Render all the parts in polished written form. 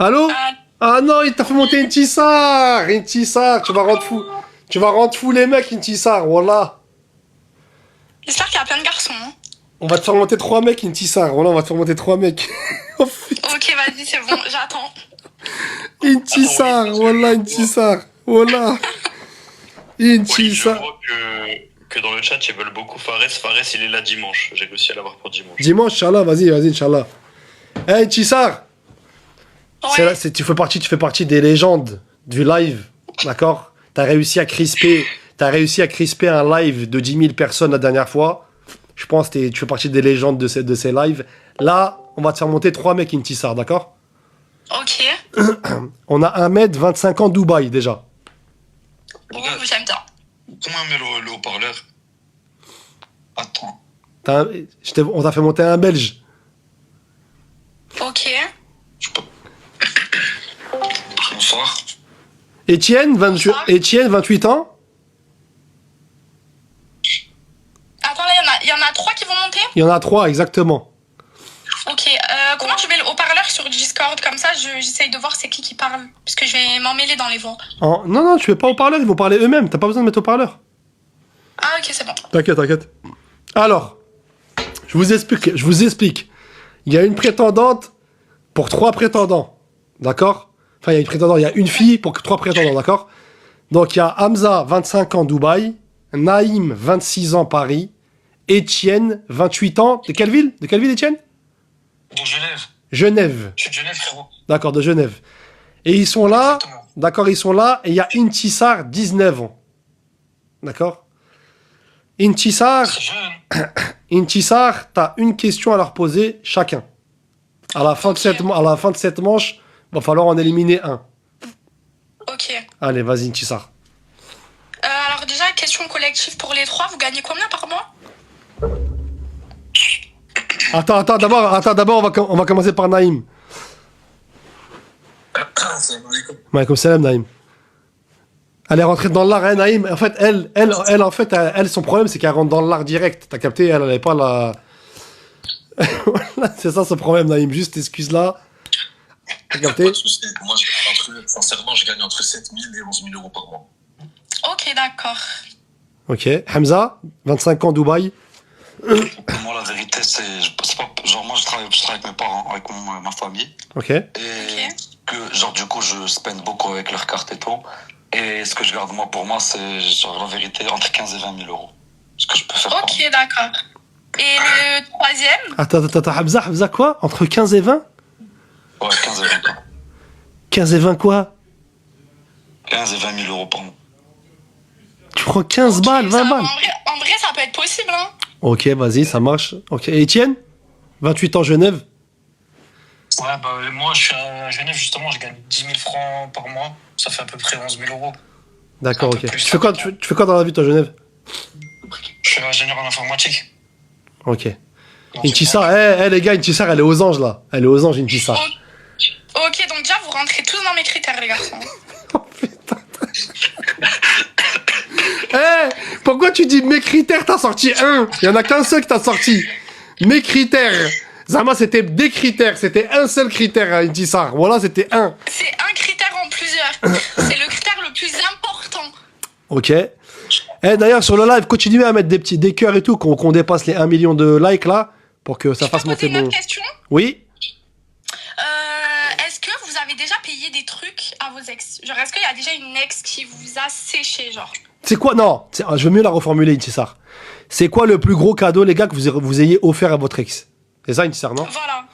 Allô? Ah non, il t'a fait monter Intisar! Intisar, tu vas rendre fou. Tu vas rendre fou les mecs, Intisar, voilà. J'espère qu'il y a plein de garçons. Hein. On va te faire monter 3 mecs, Intisar. Voilà, on va te faire monter 3 mecs. Oh, ok, vas-y, c'est bon, j'attends. Intisar, voilà, Intisar. Voilà. Intisar. Oui, je vois que dans le chat, ils veulent beaucoup Fares. Fares, il est là dimanche. J'ai réussi à l'avoir pour dimanche. Dimanche, Inch'Allah, vas-y, Inch'Allah. Hey, Intisar. Ouais. Tu fais partie des légendes du live, d'accord? T'as réussi à crisper un live de 10 000 personnes la dernière fois. Je pense que tu fais partie des légendes de ces lives. Là, on va te faire monter 3 mecs, Intisar, d'accord? Ok. On a 1m25 ans Dubaï, déjà. Oh, j'aime bien. Comment on met le haut-parleur? Attends. On t'a fait monter un Belge. Ok. Bonsoir. Étienne, 28 ans. Attends, là, il y en a 3 qui vont monter? Il y en a 3, exactement. Ok. Comment je mets le haut-parleur sur Discord? Comme ça, j'essaye de voir c'est qui parle. Parce que je vais m'emmêler dans les voix. Non, tu fais pas haut-parleur, ils vont parler eux-mêmes. T'as pas besoin de mettre haut-parleur. Ah, ok, c'est bon. T'inquiète. Alors, je vous explique. Il y a une prétendante pour 3 prétendants. D'accord? Enfin, il y a une fille pour 3 prétendants, d'accord? Donc, il y a Hamza, 25 ans, Dubaï. Naïm, 26 ans, Paris. Étienne, 28 ans. De quelle ville, Étienne? De Genève. Genève. Je suis de Genève, frérot. D'accord, de Genève. Et ils sont là. Exactement. D'accord, ils sont là. Et il y a Intisar, 19 ans. D'accord? Intisar, C'est jeune. Intisar, t'as une question à leur poser chacun. À la fin de cette manche, va falloir en éliminer un. Ok. Allez, vas-y, Intisar. Alors déjà, question collective pour les 3. Vous gagnez combien par mois? Attends, d'abord, on va commencer par Naïm. Salam alaikum. Maaleykoum salam, Naïm. Elle est rentrée dans l'art, hein, Naïm. En fait, elle, son problème, c'est qu'elle rentre dans l'art direct. T'as capté? Elle n'avait pas la... Voilà, c'est ça, son problème, Naïm. Juste, excuse-là. T'as capté? Pas de souci. Moi, sincèrement, je gagne entre 7 000 et 11 000 euros par mois. Ok, d'accord. Ok. Hamza, 25 ans, Dubaï. Moi, la vérité, c'est pas... Genre, moi, je travaille avec mes parents, avec ma famille. Ok. Et que, genre, du coup, je spend beaucoup avec leur carte et tout. Et ce que je garde, moi, pour moi, c'est, genre, la vérité, entre 15 et 20 000 euros. Ce que je peux faire. Ok, d'accord. Et le 3e? Attends, Hamza, quoi? Entre 15 et 20? Ouais, 15 et 20 ans. 15 et 20 quoi? 15 et 20 000 euros par mois. Tu prends 15 balles, 20 balles? En vrai, ça peut être possible, hein. Ok, vas-y, ça marche. Ok, et Étienne? 28 ans, Genève. Ouais, bah moi je suis à Genève justement, je gagne 10 000 francs par mois, ça fait à peu près 11 000 euros. D'accord, Un ok. peu plus, Tu fais quoi dans la vie, toi, Genève? Je suis ingénieur en informatique. Ok. Dans Intisar, les gars, Intisar, elle est aux anges, là. Elle est aux anges, Intisar. Ok, donc déjà, vous rentrez tous dans mes critères, les garçons. Oh, putain. Pourquoi tu dis mes critères, t'as sorti un? Il y en a qu'un seul que t'as sorti. Mes critères. Zama, c'était des critères. C'était un seul critère, Intisar. Voilà, c'était un. C'est un critère en plusieurs. C'est le critère le plus important. Ok. D'ailleurs, sur le live, continuez à mettre des cœurs et tout, qu'on dépasse les 1 million de likes, là, pour que ça fasse monter une autre mon... question? Oui? Est-ce que vous avez déjà payé des trucs à vos ex? Genre, est-ce qu'il y a déjà une ex qui vous a séché, genre? C'est quoi? Non, je veux mieux la reformuler, Intisar. C'est quoi le plus gros cadeau, les gars, que vous ayez offert à votre ex? C'est ça, Intisar, non? Voilà.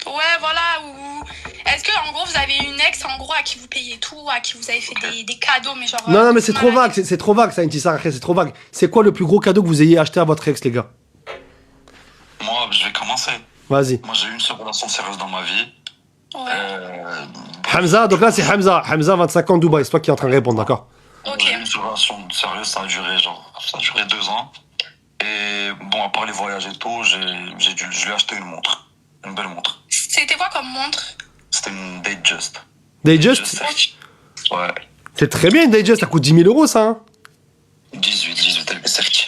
Ouais, voilà. Ou est-ce que, en gros, vous avez une ex, en gros, à qui vous payez tout, à qui vous avez fait des cadeaux, mais genre... Non, mais c'est trop vague, c'est trop vague, ça, Intisar, c'est trop vague. C'est quoi le plus gros cadeau que vous ayez acheté à votre ex, les gars? Moi, je vais commencer. Vas-y. Moi, j'ai eu une seule relation sérieuse dans ma vie. Ouais. Hamza, donc là, c'est Hamza. Hamza, 25 ans, Dubaï. C'est toi qui es en train de répondre, d'accord? Ok. J'ai eu une seule relation sérieuse, ça a duré 2 ans. Et bon, à part les voyages et tout, je lui ai acheté une montre. Une belle montre. C'était quoi comme montre? C'était une Datejust. Datejust? Ouais. C'est très bien, une Datejust. Ça coûte 10 000 euros, ça, hein? 18, elle est certi.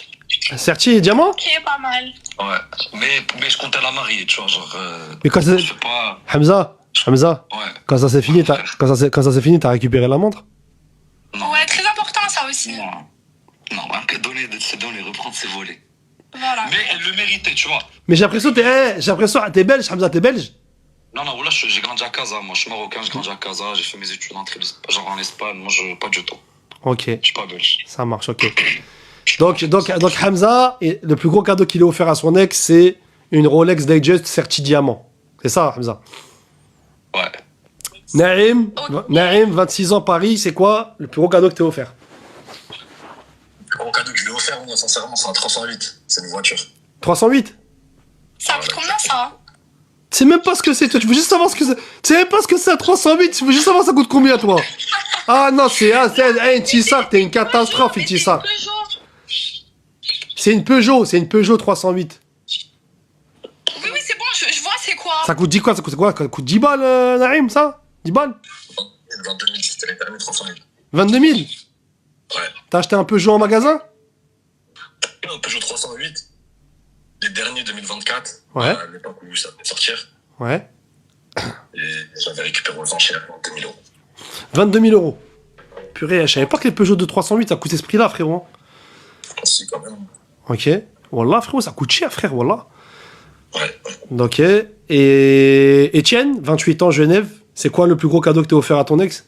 Certi et diamant? Ok, pas mal. Ouais. Mais je comptais la marier, tu vois, genre... Mais quand je c'est... sais pas... Hamza, Ouais. Quand ça s'est fini, quand ça s'est fini, t'as récupéré la montre? Non. Ouais, très important ça aussi. Non, non, un donner de ses données, reprendre ses volets. Voilà. Mais elle le méritait, tu vois. Mais j'ai l'impression que t'es belge, Hamza, t'es belge? Non, non, voilà, j'ai grandi à Casa. Moi, je suis marocain, j'ai grandi à Casa. J'ai fait mes études genre en Espagne. Moi, pas du tout. Ok, Je suis pas belge. ça marche, ok. Donc Hamza, le plus gros cadeau qu'il a offert à son ex, c'est une Rolex Datejust Certi Diamant. C'est ça, Hamza? Ouais. Naïm, Ok. Naïm, 26 ans, Paris, c'est quoi le plus gros cadeau que t'as offert? Le gros cadeau que je lui ai offert, moi, sincèrement, c'est un 308. C'est une voiture. 308? Ça coûte combien ça? Tu sais même pas ce que c'est, toi, tu veux juste savoir ce que c'est. Tu sais même pas ce que c'est un 308, tu veux juste savoir ça coûte combien, toi? Ah non, une Tissar, t'es une catastrophe, une Tissar. C'est une Peugeot 308. Oui, oui, c'est bon, je vois c'est quoi. Ça coûte 10 quoi? Ça coûte 10 balles, Naïm, ça? 10 balles? 22 000, c'était les permis 308. 22 000? Ouais. T'as acheté un Peugeot en magasin? Un Peugeot 308. Les derniers 2024. Ouais. À l'époque où ça devait sortir. Ouais. Et j'avais récupéré aux enchères pour 2 000 euros. 22 000 euros. Purée, je savais pas que les Peugeot de 308, ça coûtait ce prix-là, frérot. Si, quand même. Ok. Wallah, frérot, ça coûte cher, frère, wallah. Ouais. Ok. Et Etienne, 28 ans, Genève, c'est quoi le plus gros cadeau que t'as offert à ton ex?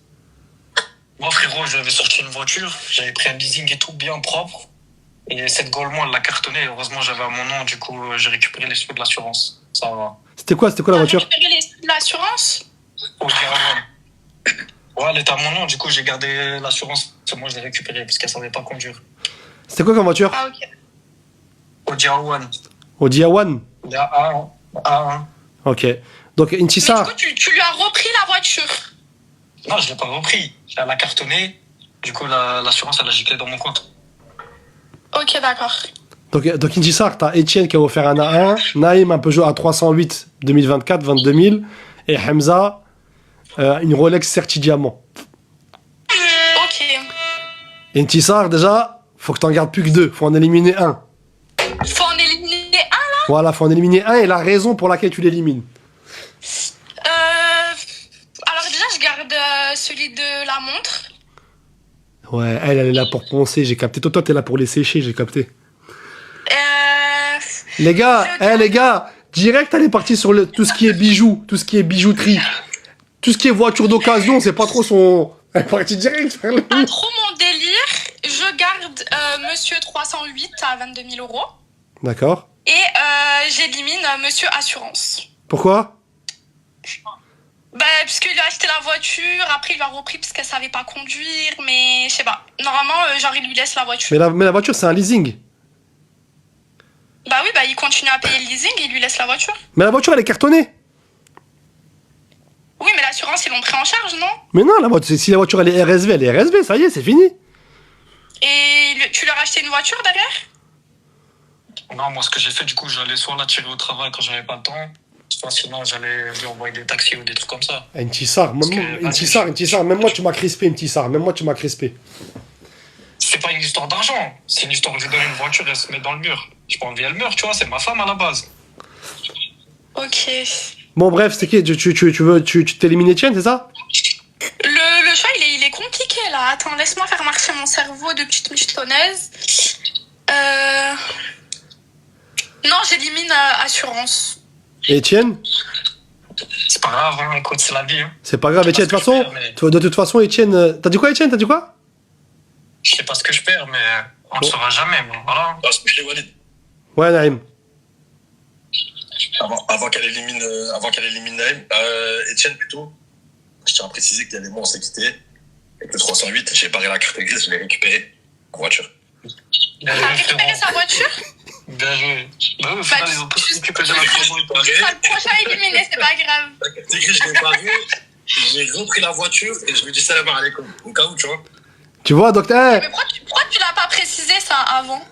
Moi, frérot, j'avais sorti une voiture, j'avais pris un leasing et tout bien propre. Et cette Golemont, elle l'a cartonné. Heureusement, j'avais à mon nom, du coup, j'ai récupéré les sous de l'assurance. Ça va. C'était quoi la voiture? T'as récupéré les sous de l'assurance? Audi A1. Ouais, elle était à mon nom, du coup, j'ai gardé l'assurance. C'est moi, je l'ai récupérée parce qu'elle savait pas conduire. C'était quoi comme voiture? Ah, ok. Audi A1. Audi A1. Il y a A1. Ok. Donc, une Mais Tissar. du coup, tu lui as repris la voiture. Non, je l'ai pas repris. Elle a cartonné. Du coup, l'assurance, elle a giclé dans mon compte. Ok, d'accord. Donc une Tissar, t'as Etienne qui a offert un A1, Naïm un Peugeot A308 2024, 22 000, et Hamza, une Rolex Certi Diamant. Ok. Et une Tissar, déjà, faut que t'en gardes plus que 2, faut en éliminer un. Faut en éliminer un. Voilà, faut en éliminer un, et la raison pour laquelle tu l'élimines. Alors déjà, je garde celui de la montre. Ouais, elle est là pour poncer, j'ai capté. Toi, t'es là pour les sécher, j'ai capté. Les gars, direct, elle est partie sur tout ce qui est bijoux, tout ce qui est bijouterie, tout ce qui est voiture d'occasion, c'est pas trop son... Elle est partie direct faire le... Pas trop mon délire. Je garde Monsieur 308 à 22 000 euros. D'accord. Et j'élimine Monsieur Assurance. Pourquoi? Bah, parce qu'il a acheté la voiture, après il lui a repris parce qu'elle savait pas conduire, mais je sais pas. Normalement, genre, il lui laisse la voiture. Mais la voiture, c'est un leasing. Bah oui, bah il continue à payer le leasing et il lui laisse la voiture. Mais la voiture, elle est cartonnée. Oui, mais l'assurance, ils l'ont pris en charge, non? Mais non, si la voiture, elle est RSV, ça y est, c'est fini. Et tu leur as acheté une voiture derrière? Non, moi, ce que j'ai fait, du coup, j'allais soit la tirer au travail quand j'avais pas le temps, soit sinon, j'allais lui envoyer des taxis ou des trucs comme ça. Une Tissar, même moi, tu m'as crispé, une Tissar, même moi, tu m'as crispé. C'est pas une histoire d'argent, c'est une histoire où je lui donne une voiture et elle se met dans le mur. J'ai pas envie elle meurt, tu vois, c'est ma femme à la base. Ok. Bon, bref, c'est qui? Tu t'élimines Etienne, c'est ça? Le choix, il est compliqué, là. Attends, laisse-moi faire marcher mon cerveau de petite michetonnaise. Non, j'élimine assurance. Et Etienne? C'est pas grave, hein, écoute, c'est la vie. Hein. C'est pas grave, Je sais Etienne, pas ce que je perds, mais- de toute façon, Etienne... T'as dit quoi, Etienne? T'as dit quoi? Je sais pas ce que je perds, mais on le saura jamais, mais voilà. Ah, c'est je les valide. Ouais, Naïm. Avant qu'elle élimine Naïm, Etienne plutôt, je tiens à préciser qu'il y a des mois on s'est quitté. Avec le 308, j'ai barré la carte grise, je l'ai récupéré en voiture. Bien T'as joué, récupéré frérot. sa voiture? Bien joué. Bah oui, au final, ils ont tous récupéré la promo et tout. Tu seras le prochain éliminé, c'est pas grave. La carte grise, je l'ai barré, j'ai repris la voiture et je lui dis salam alaikum. Au cas où, tu vois. Tu vois, docteur? Mais pourquoi tu l'as pas précisé ça avant?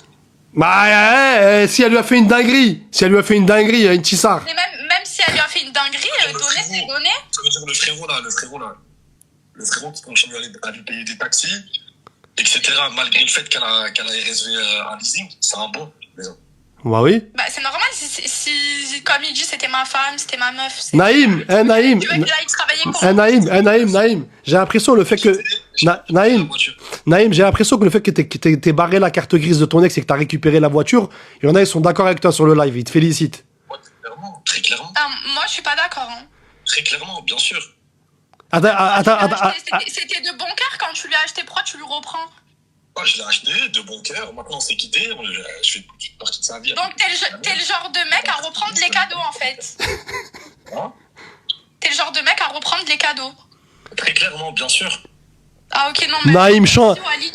Bah, si elle lui a fait une dinguerie, une Tissar. Mais même si elle lui a fait une dinguerie, donner, c'est donner. Ça veut dire le frérot qui continue à lui payer des taxis, etc. Malgré le fait qu'elle a RSV un leasing, c'est un bon. Bah oui. Bah, c'est normal comme il dit, c'était ma femme, c'était ma meuf. Naïm, Naïm. Tu veux qu'il aille travailler pour Naïm. J'ai l'impression le fait que. Naïm, j'ai l'impression que le fait que t'aies barré la carte grise de ton ex et que t'as récupéré la voiture, il y en a, ils sont d'accord avec toi sur le live, ils te félicitent. Ouais, clairement, très clairement. Ah, moi, je suis pas d'accord. Hein. Très clairement, bien sûr. Attends. C'était de bon cœur quand tu lui as acheté. Pourquoi tu lui reprends? Moi, je l'ai acheté de bon cœur. Maintenant, on s'est quitté. Je fais partie de sa vie. Donc, t'es le genre de mec à reprendre les cadeaux, en fait. Hein? T'es le genre de mec à reprendre les cadeaux. Très clairement, bien sûr. Ah, ok, non, mais.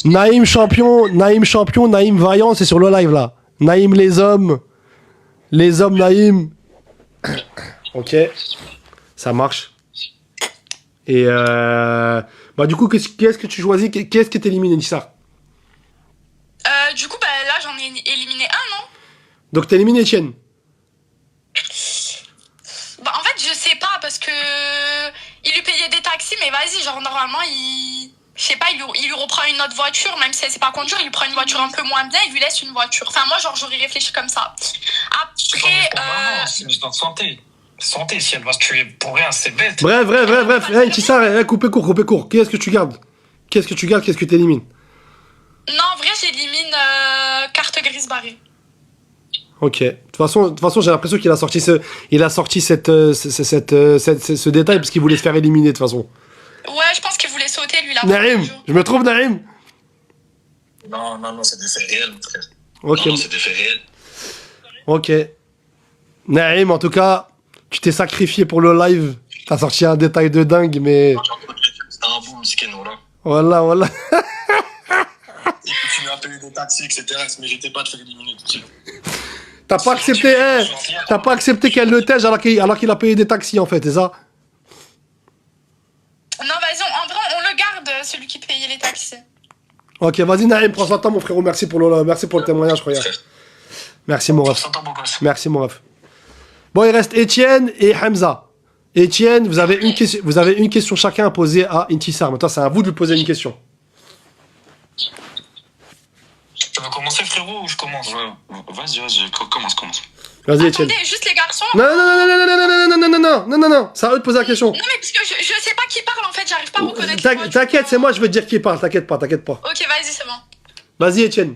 Naïm champion, Naïm vaillant, c'est sur le live là. Naïm les hommes, Naïm. Ok, ça marche. Et bah du coup, qu'est-ce que tu choisis? Qu'est-ce que t'élimines, Nissa? Du coup, bah là, j'en ai éliminé un, non? Donc t'élimines Etienne. Bah en fait, je sais pas, parce que il lui payait des taxis, mais vas-y, genre normalement, je sais pas, il lui reprend une autre voiture, même si elle sait pas conduire, il lui prend une voiture un peu moins bien, il lui laisse une voiture. Enfin, moi, genre, j'aurais réfléchi comme ça. Après, c'est une histoire de santé. Santé, si elle va se tuer pour rien, c'est bête. Bref. Nissa, coupez court. Qu'est-ce que tu gardes? Qu'est-ce que t'élimines? non, en vrai, j'élimine carte grise barrée. Ok. De toute façon, j'ai l'impression qu'il a sorti ce détail parce qu'il voulait se faire éliminer de toute façon. Ouais, je pense qu'il voulait sauter, lui, là. Naïm, je me trouve Naïm. Non, c'est des faits réels, mon frère. Ok. Non, c'est des faits réels. Ok. Naïm, en tout cas, tu t'es sacrifié pour le live. T'as sorti un détail de dingue, mais... C'est un boom, Skeno, là. Voilà. Il continue à payer des taxis, etc. Il se méritait pas de faire éliminer tout de suite. T'as pas accepté qu'elle le tège alors qu'il a payé des taxis, en fait, c'est ça? Non, vas-y, en vrai, on le garde, celui qui payait les taxis. Ok, vas-y, Naïm, prends soin de toi, mon frérot. Merci pour le témoignage, regarde. Merci, mon ref. Merci, mon ref. Bon, il reste Etienne et Hamza. Etienne, vous avez une question chacun à poser à Intissar. Maintenant, c'est à vous de lui poser une question. Tu veux commencer, frérot, ou je commence? Vas-y, commence. Vas-y, Etienne. Attendez, juste les garçons. Non, c'est à eux de poser la question. Non, mais parce que je sais pas qui parle, en fait, j'arrive pas à reconnaître. T'inquiète, c'est moi, je veux te dire qui parle. T'inquiète pas. Ok, vas-y, c'est bon. Vas-y, Etienne.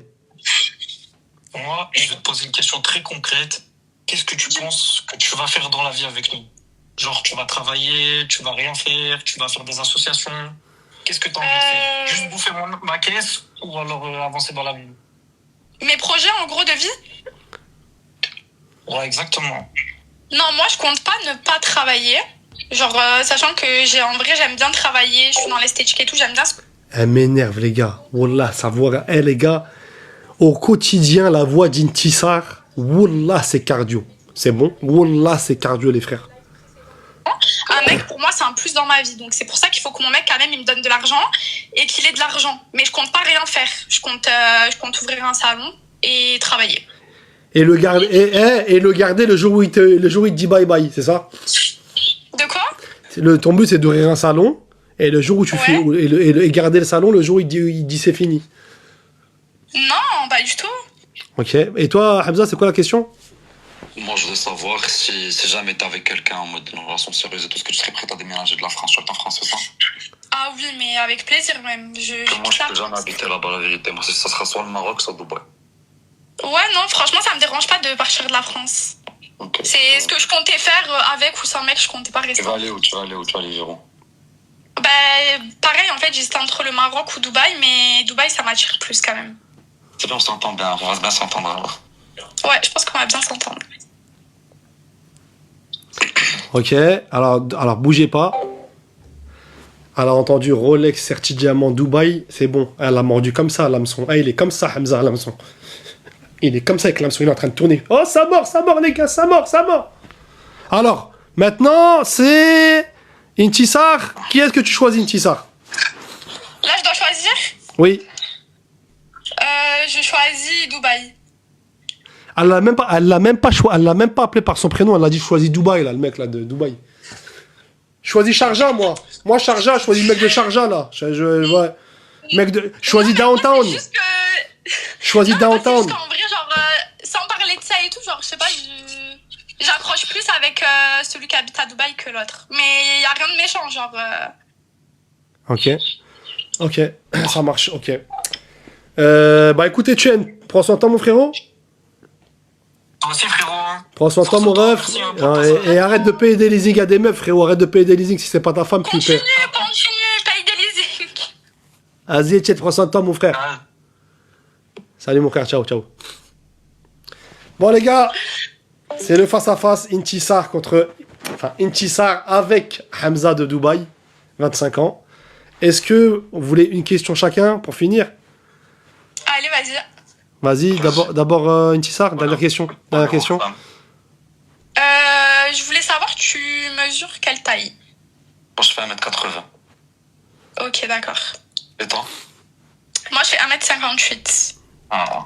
Moi, je vais te poser une question très concrète. Qu'est-ce que tu penses que tu vas faire dans la vie avec nous? Genre, tu vas travailler, tu vas rien faire, tu vas faire des associations. Qu'est-ce que tu as envie de faire? Juste bouffer ma caisse ou alors avancer dans la vie? Mes projets, en gros, de vie? Ouais, exactement. Non, moi, je compte pas ne pas travailler. Genre, sachant que j'aime bien travailler, je suis dans l'esthétique et tout, j'aime bien Elle m'énerve, les gars. Wallah, sa voix, les gars, au quotidien, la voix d'Intissar, wallah, c'est cardio. C'est bon? Wallah, c'est cardio, les frères. Un mec, pour moi, c'est un plus dans ma vie. Donc, c'est pour ça qu'il faut que mon mec, quand même, il me donne de l'argent et qu'il ait de l'argent. Mais je compte pas rien faire. Je compte ouvrir un salon et travailler. Et le garder le jour où il te dit bye-bye, c'est ça? De quoi? Ton but, c'est d'ouvrir un salon, et le jour où tu fais... Et garder le salon, le jour où il dit c'est fini. Non, pas du tout. Ok. Et toi, Hamza, c'est quoi la question? Moi, je voudrais savoir si jamais t'es avec quelqu'un en mode une relation sérieuse et tout, est-ce que tu serais prêt à déménager de la France, en France, c'est ça? Ah oui, mais avec plaisir même. Moi, je peux jamais habiter là-bas, la vérité. Moi, ça sera soit le Maroc, soit Dubaï. Ouais, non, franchement, ça me dérange pas de partir de la France. Okay. C'est ce que je comptais faire avec ou sans mec, je comptais pas rester. Tu vas aller où? Tu vas aller, Véron? Bah, pareil, en fait, j'hésitais entre le Maroc ou Dubaï, mais Dubaï, ça m'attire plus quand même. C'est bien, on s'entend bien, on va bien s'entendre alors. Ouais, je pense qu'on va bien s'entendre. Ok, alors bougez pas. Elle a entendu Rolex, Certi Diamant, Dubaï, c'est bon. Elle a mordu comme ça, l'hameçon. Ah, il est comme ça, Hamza, l'hameçon. Il est comme ça avec l'hameçon, il est en train de tourner. Oh, ça mord, les gars, ça mord. Alors, maintenant, c'est... Intissar. Qui est-ce que tu choisis, Intissar? Là, je dois choisir? Oui. Je choisis Dubaï. Elle l'a même pas appelé par son prénom, elle a dit choisis Dubaï, là, le mec là de Dubaï. Je choisis Sharjah, moi. Moi, Sharjah, je choisis le mec de Sharjah, là. Ouais. Mec de... Choisis Downtown. C'est juste que... Choisis non, Downtown. En vrai, genre, sans parler de ça et je sais pas, j'accroche plus avec celui qui habite à Dubaï que l'autre. Mais il y a rien de méchant, genre. Ok. Ok, ça marche, ok. Bah écoutez, Chen, prends soin de toi, mon frérot. Toi aussi, frérot. Hein. Prends soin de toi, mon ref. Merci, hein, pour ta Et arrête de payer des leasing à des meufs, frérot. Arrête de payer des leasing si c'est pas ta femme qui le paie. Continue, paye des leasing. Vas-y, Chen, prends soin de toi, mon frère. Ah, Salut, mon frère, ciao, ciao. Bon, les gars, c'est le face-à-face Intisar contre. Enfin, Intisar avec Hamza de Dubaï, 25 ans. Est-ce que vous voulez une question chacun pour finir? Allez, vas-y. Vas-y, d'abord Intisar, dernière question. Dernière question. Je voulais savoir, tu mesures quelle taille? Moi, je fais 1m80. Ok, d'accord. Et toi? Moi, je fais 1m58. Ah,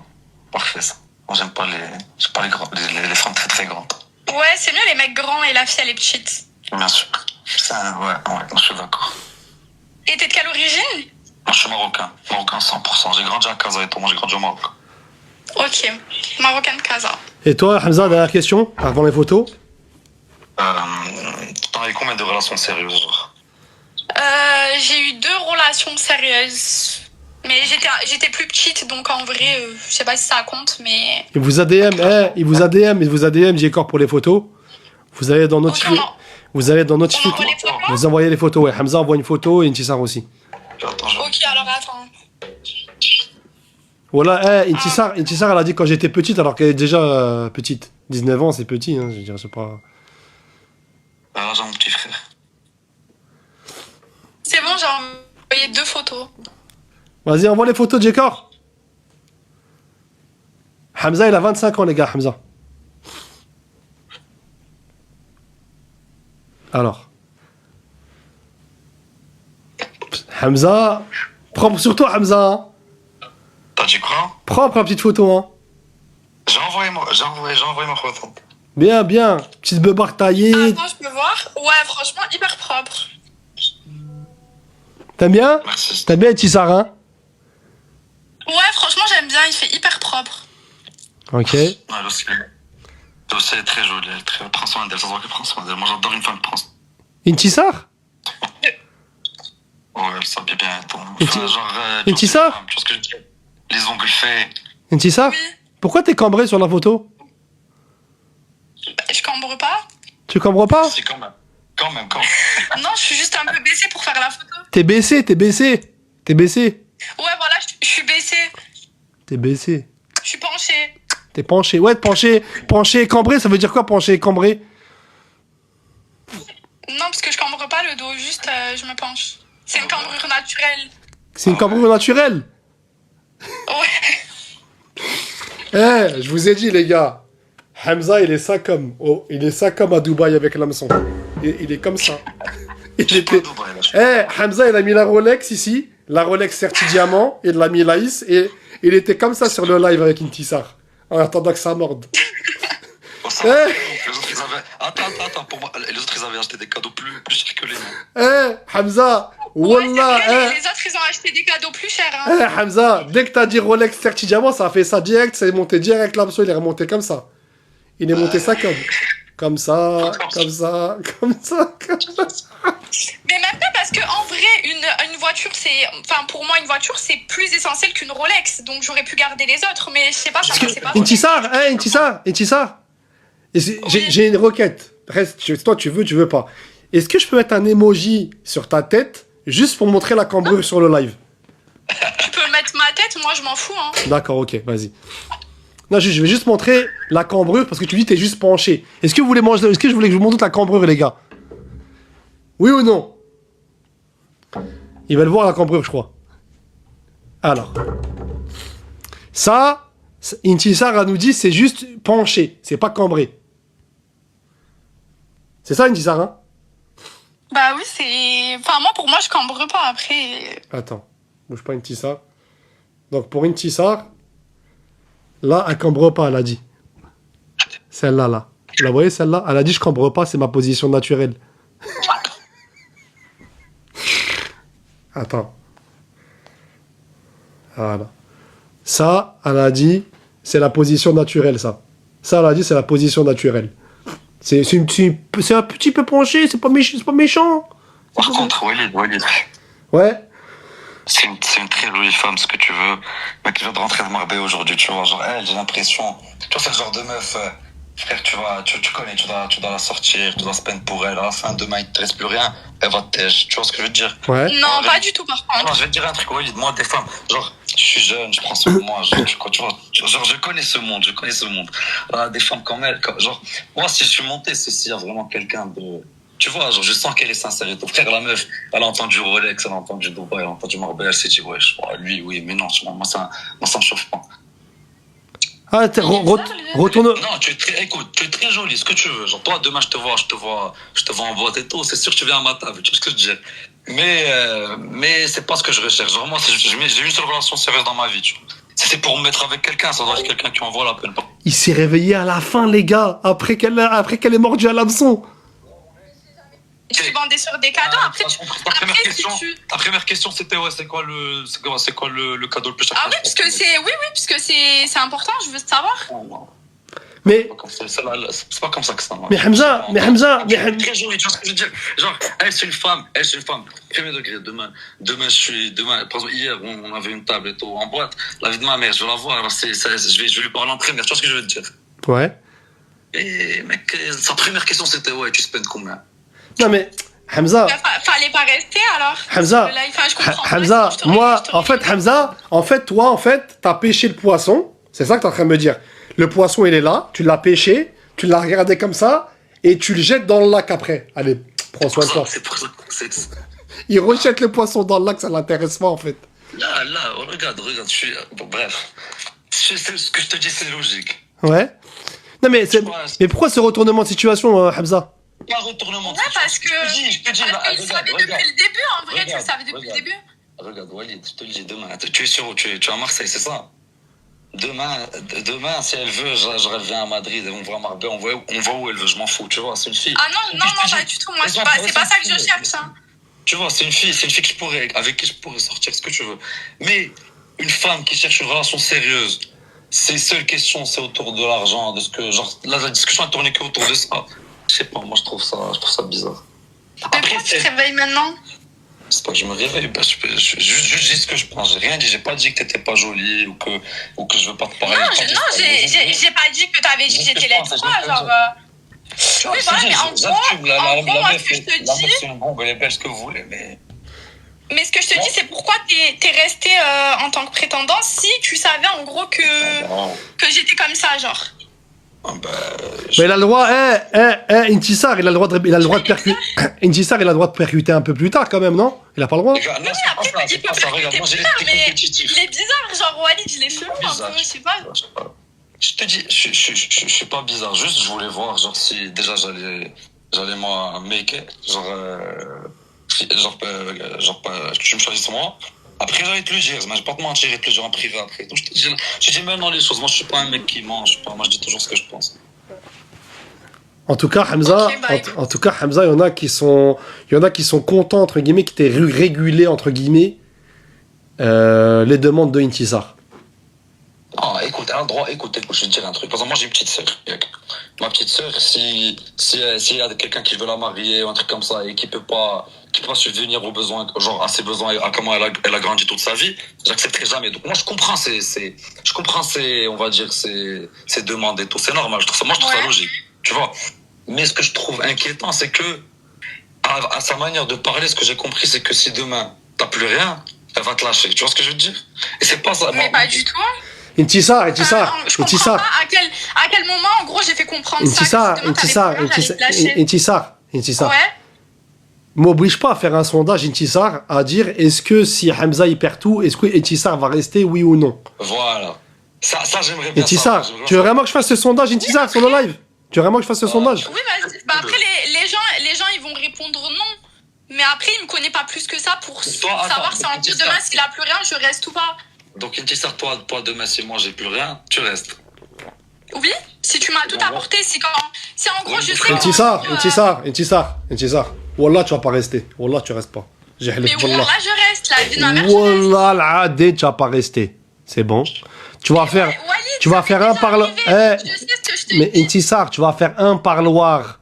parfait ça. Moi, j'aime pas les grands, les femmes très très grandes. Ouais, c'est mieux les mecs grands et la fille, elle est petite. Bien sûr. Ça, ouais, je suis d'accord. Et t'es de quelle origine? Moi, je suis marocain. Marocain 100%. J'ai grandi à Casa et tout. Moi, j'ai grandi au Maroc. Ok, marocaine Casa. Et toi, Hamza, dernière question, avant les photos. T'en as eu combien de relations sérieuses, genre? J'ai eu 2 relations sérieuses. Mais j'étais plus petite, donc en vrai, je sais pas si ça compte, mais... Il vous ADM, j'ai encore pour les photos. Vous allez dans notifier. Vous allez dans notifier. On envoie les photos? Vous envoyez les photos, ouais. Hamza envoie une photo et Intisar aussi. Attends, Ok, alors attends. Voilà, Intisar, elle a dit quand j'étais petite, alors qu'elle est déjà petite. 19 ans, c'est petit, hein, je dirais, c'est pas... là, j'ai mon petit frère. C'est bon, j'ai envoyé 2 photos. Vas-y, envoie les photos, Jekor. Hamza, il a 25 ans, les gars, Hamza. Alors. Hamza. Propre sur toi, Hamza. Hein. T'as dit quoi? Propre la petite photo, hein. J'ai envoyé ma photo. Bien, bien. Petite beubare taillée. Attends, je peux voir? Ouais, franchement, hyper propre. T'aimes bien? Merci. T'aimes bien, Tissar, hein? Ouais, franchement, j'aime bien, il fait hyper propre. Ok. Ouais, elle aussi elle est très jolie. Elle est très... prend soin d'elle. Ça se voit qu'elle prend soin d'elle. Moi, j'adore une femme qui prend soin. Intissar? Ouais, elle s'habille bien et tout. Inti- Genre, Intissar? tu vois ce que je veux dire? Les ongles faits. Intissar? Oui. Pourquoi t'es cambré sur la photo? Bah, je cambre pas. Tu cambres pas? Si, quand même. Quand même. Non, je suis juste un peu baissée pour faire la photo. T'es baissé. Ouais, voilà, je suis baissée. T'es baissé. Je suis penchée. T'es penché. Ouais, penché. Penché, cambré, ça veut dire quoi, penché, cambré? Non, parce que je cambre pas le dos, juste je me penche. C'est une cambrure naturelle. C'est une cambrure naturelle. Ouais. Eh, je vous ai dit, les gars. Hamza, il est ça comme. Oh, il est ça comme à Dubaï avec l'hameçon. Il est comme ça. Il était. Hamza, il a mis la Rolex ici. La Rolex Certi Diamant. Il l'a mis Laïs. Et il était comme ça sur le live avec Intissar. En attendant que ça morde. Les autres, ils avaient... Attends. Pour moi, les autres, ils avaient acheté des cadeaux plus chers que les miens. Hamza. Ouais, c'est Wallah. vrai, les autres, ils ont acheté des cadeaux plus chers. Hein. Hamza, dès que t'as dit Rolex Certi Diamant, ça a fait ça direct. C'est monté direct l'hameçon. Il est remonté comme ça. Il est monté ça comme ça. Mais même pas parce que en vrai, une voiture, c'est, enfin pour moi une voiture c'est plus essentiel qu'une Rolex, donc j'aurais pu garder les autres, mais je sais pas, ça c'est pas. Intissar. J'ai une requête. Reste, toi tu veux pas. Est-ce que je peux mettre un emoji sur ta tête juste pour montrer la cambrure sur le live? Tu peux mettre ma tête, moi je m'en fous. Hein. D'accord, ok, vas-y. Non, je vais juste montrer la cambrure parce que tu dis que t'es juste penché. Est-ce que vous voulez manger? Est-ce que je voulais que je vous montre la cambrure, les gars? Oui ou non? Ils veulent voir la cambrure, je crois. Alors. Ça, Intissar nous dit, c'est juste penché. C'est pas cambré. C'est ça, Intissar, hein? Bah oui, c'est. Enfin, moi, pour moi, je cambre pas après. Attends. Bouge pas, Intissar. Donc, pour Intissar, là, elle cambre pas, elle a dit. Celle-là, là. Vous la voyez, celle-là? Elle a dit, je cambre pas, c'est ma position naturelle. Attends. Voilà. Ça, elle a dit, c'est la position naturelle, ça. Ça, on a dit, c'est la position naturelle. C'est un petit peu penché, c'est pas méchant. Par contre, Walid, Ouais. c'est une très jolie femme, ce que tu veux. Mais qui vient de rentrer de Marbella aujourd'hui, tu vois. Genre, elle, j'ai l'impression. Tu vois, c'est le genre de meuf. Frère, tu connais, tu dois la sortir, tu dois se peine pour elle. À la fin, demain, il te reste plus rien, elle va te tèche. Tu vois ce que je veux te dire? Ouais. Non, pas du tout, par Non, contre. je vais te dire un truc, Walid. Moi, des femmes, genre, je suis jeune, je prends soin de moi. Genre, tu vois, genre, je connais ce monde, des femmes comme elle, genre, moi, si je suis monté, c'est s'il y a vraiment quelqu'un de. Tu vois, genre, je sens qu'elle est sincère et tout. Frère, la meuf, elle a entendu Rolex, elle a entendu Dubaï, elle a entendu Marbella, elle s'est dit, ouais, lui, oui, mais non, moi, ça me chauffe pas. Ah, retourne. Non, écoute, tu es très jolie, ce que tu veux. Genre, toi, demain, je te vois en boîte et tout, c'est sûr que tu viens à ma table, tu vois ce que je veux dire. Mais c'est pas ce que je recherche. Genre, moi, j'ai une seule relation sérieuse dans ma vie, tu vois. Si c'est pour me mettre avec quelqu'un, ça doit être quelqu'un qui en vaut la peine. Il s'est réveillé à la fin, les gars, après qu'elle est mordue à l'hameçon. Tu vendais sur des cadeaux, après, Ta première question, c'était, ouais, c'est quoi le cadeau le plus cher? Ah oui, parce que c'est important, je veux savoir. Mais C'est pas comme ça que ça marche. Mais Hamza, Très jolie, tu vois ce que je veux dire? Genre, elle, c'est une femme. Premier degré, demain, par exemple, hier, on avait une table et tout, en boîte. La vie de ma mère, je vais la voir, alors je vais lui parler en première, tu vois ce que je veux te dire? Ouais. Et, mec, sa première question, c'était, ouais, tu spends combien? Non mais Hamza. Fallait pas rester alors. Hamza. Là, je comprends Hamza, pas, moi, Hamza, toi, t'as pêché le poisson. C'est ça que t'es en train de me dire. Le poisson, il est là. Tu l'as pêché. Tu l'as regardé comme ça. Et tu le jettes dans le lac après. Allez, prends soin de toi. C'est pour ça. Il rejette le poisson dans le lac, ça l'intéresse pas en fait. Là, regarde, bref. Ce que je te dis, c'est logique. Ouais. Non mais pourquoi ce retournement de situation, Hamza? Pas retournement de situation. Ouais, parce que. Je te dis, il savait depuis le début, en vrai, tu le savais depuis le début. Regarde, Walid, je te le dis, demain, tu es à Marseille, c'est ça? Demain, si elle veut, je viens à Madrid, on va à Marbella, on va où elle veut, je m'en fous, tu vois, c'est une fille. Ah non, pas du tout, moi, c'est pas ça que je cherche, hein. Tu vois, c'est une fille avec qui je pourrais sortir ce que tu veux. Mais une femme qui cherche une relation sérieuse, ses seules questions, c'est autour de l'argent, de ce que, genre, là, la discussion a tourné que autour de ça. Je sais pas, moi, je trouve ça bizarre. Après, pourquoi tu te réveilles maintenant? C'est pas que je me réveille, je dis ce que je pense. J'ai rien dit, j'ai pas dit que t'étais pas jolie ou que je veux pas te parler. Non, j'ai pas dit que t'avais dit que j'étais laide ou quoi, genre. Oui, voilà, mais en gros, moi, ce que je te dis. C'est une bombe, elle est belle, ce que vous voulez, mais. Mais ce que je te dis, c'est pourquoi t'es resté en tant que prétendant si tu savais en gros que j'étais comme ça, genre. Mais il a le droit, Intisar, il a le droit de percuter. Intisar, il a le droit de percuter un peu plus tard quand même, non? Il a pas le droit? Oui, après, il peut percuter plus tard, mais il est bizarre, genre Walid, il est chelou un peu, je sais pas. Je te dis, je suis pas bizarre, juste je voulais voir, genre si déjà j'allais moi make it, tu me choisis moi. Après, j'allais te le dire, mais je vais pas te mentir, et te le dire en privé après. Donc, je dis maintenant les choses. Moi, je suis pas un mec qui ment, moi, je dis toujours ce que je pense. En tout cas, Hamza, il y en a qui sont contents, entre guillemets, qui étaient régulés, entre guillemets, les demandes de Intisar. Ah, écoute, je vais te dire un truc. Par exemple, moi, j'ai une petite sœur. Ma petite sœur, s'il y a quelqu'un qui veut la marier ou un truc comme ça et qui peut pas subvenir aux besoins, genre à ses besoins, à comment elle a grandi toute sa vie, j'accepterai jamais. Donc moi, je comprends on va dire, ces demandes et tout. C'est normal. Je trouve ça logique. Tu vois. Mais ce que je trouve inquiétant, c'est que, à sa manière de parler, ce que j'ai compris, c'est que si demain, t'as plus rien, elle va te lâcher. Tu vois ce que je veux dire? Et c'est pas ça. Mais pas du tout. Intisar. Je comprends pas à quel moment, en gros, j'ai fait comprendre ça. Intisar. Ouais. M'oblige pas à faire un sondage, Intisar, à dire est-ce que si Hamza il perd tout, est-ce que Intisar va rester, oui ou non? Voilà. Ça j'aimerais bien. Intisar, tu veux vraiment que je fasse ce sondage, Intisar, sur le live? Tu veux vraiment que je fasse ce sondage? Oui, après, les gens, ils vont répondre non. Mais après, il me connaît pas plus que ça pour savoir si en gros, demain, s'il a plus rien, je reste ou pas. Donc, Intisar, toi, demain, si moi, j'ai plus rien, tu restes. Oui, si tu m'as tout apporté, si en gros, je sais Intisar. Wallah, tu vas pas rester. Wallah, tu restes pas. Mais Wallah, je reste. La vie de ma mère, Wallah, l'adé, tu vas pas rester. C'est bon. Tu vas faire un parlement. Je sais ce que je mais Intisar, tu vas faire un parloir.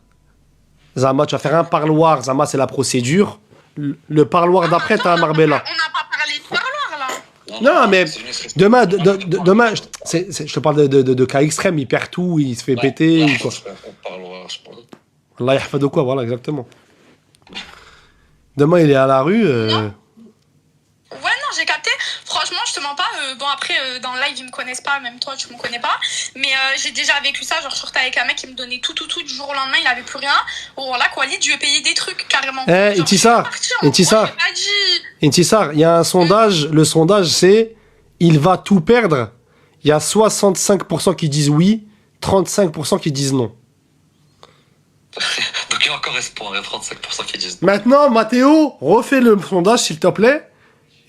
Zama, tu vas faire un parloir. Zama, c'est la procédure. Le parloir d'après, t'as un Marbella. On n'a pas parlé de parloir, là. Non, mais c'est une expression. demain, je te parle de cas extrêmes. Il perd tout, il se fait péter. Ouais, ou quoi. on parle, je pense. Allah yahfad de quoi, voilà, exactement. Demain, il est à la rue. Ouais, non, j'ai capté. Franchement, je te mens pas. Bon, après, dans le live, ils me connaissent pas. Même toi, tu me connais pas. Mais j'ai déjà vécu ça. Genre, je sortais avec un mec qui me donnait tout. Du jour au lendemain, il avait plus rien. Oh là, Walid, je lui ai payé des trucs, carrément. Eh, Intisar, Intisar, Intisar, il y a un sondage. Le sondage, c'est il va tout perdre. Il y a 65% qui disent oui, 35% qui disent non. Donc il y a encore espoir, il y a 35% qui disent. Maintenant, Mathéo, refais le sondage, s'il te plaît.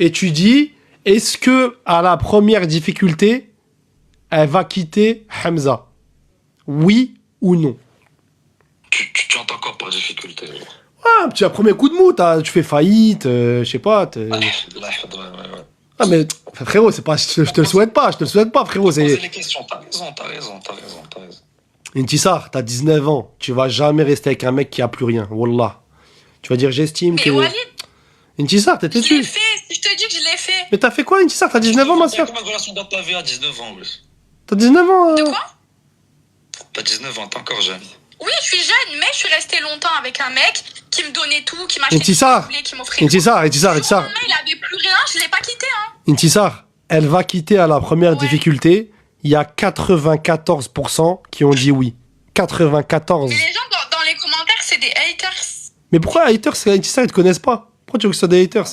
Et tu dis, est-ce que à la première difficulté, elle va quitter Hamza? Oui ou non? Tu entends encore par difficulté. Ah, un petit premier coup de mou, tu fais faillite, je sais pas. Ouais. Ah mais frérot, c'est pas, je te le souhaite pas, frérot. Poser C'est les questions, t'as raison. Intissar, t'as 19 ans, tu vas jamais rester avec un mec qui a plus rien, wallah. Tu vas dire j'estime Mais que. Walid, Intissar, t'es je l'ai têtu. fait. Si je te dis que je l'ai fait. Mais t'as fait quoi, Intissar? T'as 19 ans, ma soeur. Combien de relations dans ta vie à 19 ans, wesh? T'as 19 ans. De quoi? T'as 19 ans, t'es encore jeune. Oui, je suis jeune, mais je suis restée longtemps avec un mec qui me donnait tout, qui m'achetait Intissar, tout, qui m'offrait tout. Intissar, Du jour au lendemain, il avait plus rien, je l'ai pas quitté, hein. Intissar, elle va quitter à la première Ouais. difficulté. Il y a 94% qui ont dit oui. 94. Mais les gens dans les commentaires, c'est des haters. Mais pourquoi haters, Intissar, ils te connaissent pas? Pourquoi tu veux que ce soit des haters?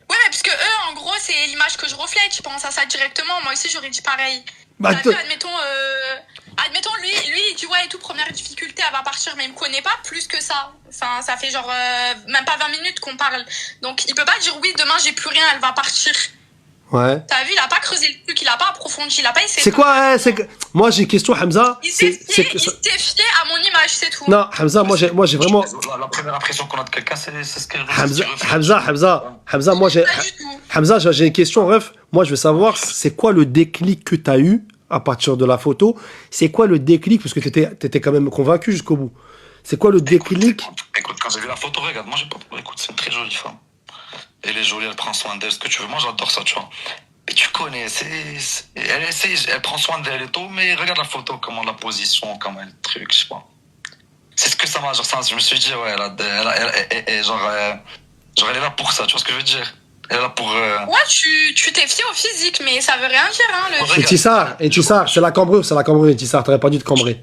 Ouais, mais parce que eux, en gros, c'est l'image que je reflète. Je pense à ça directement. Moi aussi, j'aurais dit pareil. Bah, T'as vu, admettons, lui, il dit ouais et tout, première difficulté, elle va partir, mais il me connaît pas plus que ça. Enfin, ça fait genre même pas 20 minutes qu'on parle. Donc, il peut pas dire oui, demain j'ai plus rien, elle va partir. Ouais. T'as vu, il a pas creusé le truc, il a pas approfondi, il a pas essayé. C'est quoi, Moi, j'ai une question, Hamza. Il s'est C'est fié, que- il s'est fié à mon image, c'est tout. Non, Hamza, moi, j'ai vraiment. La première impression qu'on a de quelqu'un, c'est ce qu'elle Hamza, moi, j'ai. Pas du tout. Hamza, j'ai une question, ref. Moi, je veux savoir, c'est quoi le déclic que t'as eu à partir de la photo? C'est quoi le déclic? Parce que t'étais quand même convaincu jusqu'au bout. C'est quoi le déclic? Écoute, quand j'ai vu la photo, regarde, moi j'ai pas. Écoute, c'est une très jolie femme. Elle est jolie, elle prend soin d'elle, ce que tu veux. Moi j'adore ça, tu vois. Mais tu connais, elle prend soin d'elle et tout, mais regarde la photo, comment la position, comment le truc, je sais pas. C'est ce que ça m'a, genre, ça, je me suis dit, ouais, genre, elle est là pour ça, tu vois ce que je veux dire? Elle est là pour. Ouais, tu t'es fié au physique, mais ça veut rien dire, hein. Ouais. Intissar, c'est la cambrure, Intissar, t'aurais pas dû te cambrer.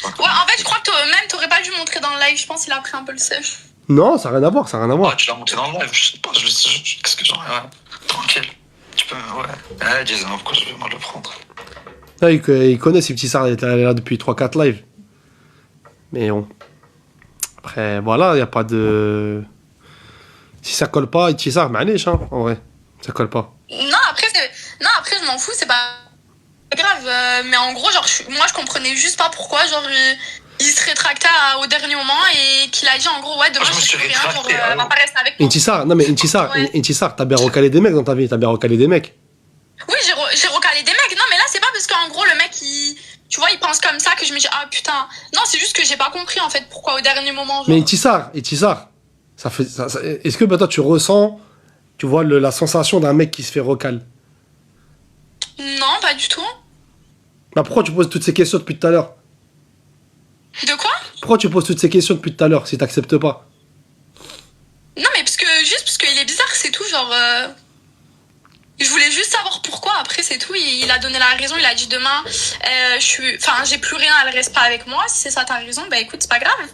Ouais, en fait, je crois que même t'aurais pas dû montrer dans le live, je pense qu'il a pris un peu le seum. Non, ça n'a rien à voir, Ouais, tu l'as monté dans le live, je sais pas, qu'est-ce que j'en ai, ouais. Tranquille. Tu peux, ouais. 19, pourquoi je vais mal le prendre? Là, il connaît ces petits Sar, il est là depuis 3-4 lives. Mais bon. Après, voilà, il n'y a pas de. Si ça colle pas, Intissar, معليش, hein, en vrai. Ça colle pas. Non, après, je m'en fous, c'est pas grave. Mais en gros, genre, moi, je comprenais juste pas pourquoi, genre, il se rétractait au dernier moment et qu'il a dit, en gros, ouais, demain, Je me je suis fais rien, genre, rétracté, elle va pas rester avec moi. Intissar, non mais Intissar, Ouais. Intissar, t'as bien recalé des mecs dans ta vie, t'as bien recalé des mecs. Oui, j'ai recalé des mecs. Non, mais là, c'est pas parce qu'en gros, le mec, tu vois, il pense comme ça que je me dis, ah putain. Non, c'est juste que j'ai pas compris, en fait, pourquoi au dernier moment, genre. Mais Intissar, ça fait. Est-ce que toi tu ressens, tu vois, la sensation d'un mec qui se fait recal? Non, pas du tout. Bah pourquoi tu poses toutes ces questions depuis tout à l'heure? De quoi? Pourquoi tu poses toutes ces questions depuis tout à l'heure si t'acceptes pas? Non, mais juste parce qu'il est bizarre, c'est tout, genre. Je voulais juste savoir pourquoi, après c'est tout, il a donné la raison, il a dit demain, j'ai plus rien, elle reste pas avec moi, si c'est ça ta raison, bah écoute, c'est pas grave.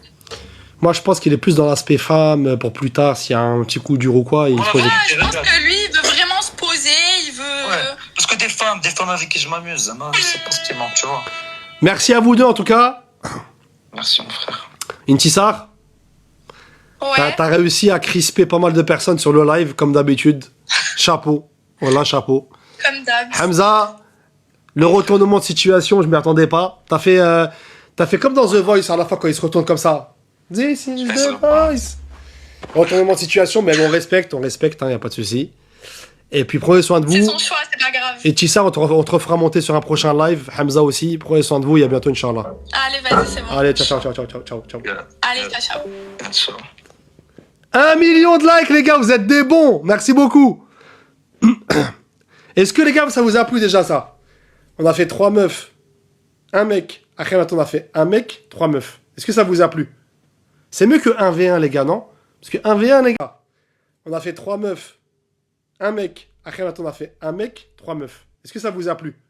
Moi je pense qu'il est plus dans l'aspect femme pour plus tard, s'il y a un petit coup dur ou quoi, il se pose. Ouais, je pense que lui, il veut vraiment se poser, il veut... Ouais. Parce que des femmes avec qui je m'amuse, moi, c'est pas ce qui manque, tu vois. Merci à vous deux en tout cas. Merci, mon frère. Intissar, Ouais. t'as réussi à crisper pas mal de personnes sur le live comme d'habitude. Chapeau. Voilà, chapeau. Comme d'hab. Hamza, le retournement de situation, je m'y attendais pas. T'as fait comme dans The Voice à la fin quand il se retourne comme ça. This is The Voice. Retournement de situation, mais on respecte, hein, y a pas de souci. Et puis prenez soin de C'est vous. son choix, c'est c'est pas grave. Et Tissa, on te refera monter sur un prochain live. Hamza aussi. Prenez soin de vous et à bientôt, Inch'Allah. Allez, vas-y, c'est bon. Allez, ciao, ciao, ciao, ciao, ciao, ciao. Allez, ciao, ciao. Ciao. 1 million de likes, les gars, vous êtes des bons. Merci beaucoup. Est-ce que, les gars, ça vous a plu déjà, ça? On a fait 3 meufs, un mec. Après, maintenant, on a fait un mec, 3 meufs. Est-ce que ça vous a plu? C'est mieux que 1v1, les gars, non? Parce que 1v1, les gars, on a fait 3 meufs, un mec. Après, maintenant, on a fait un mec, 3 meufs. Est-ce que ça vous a plu?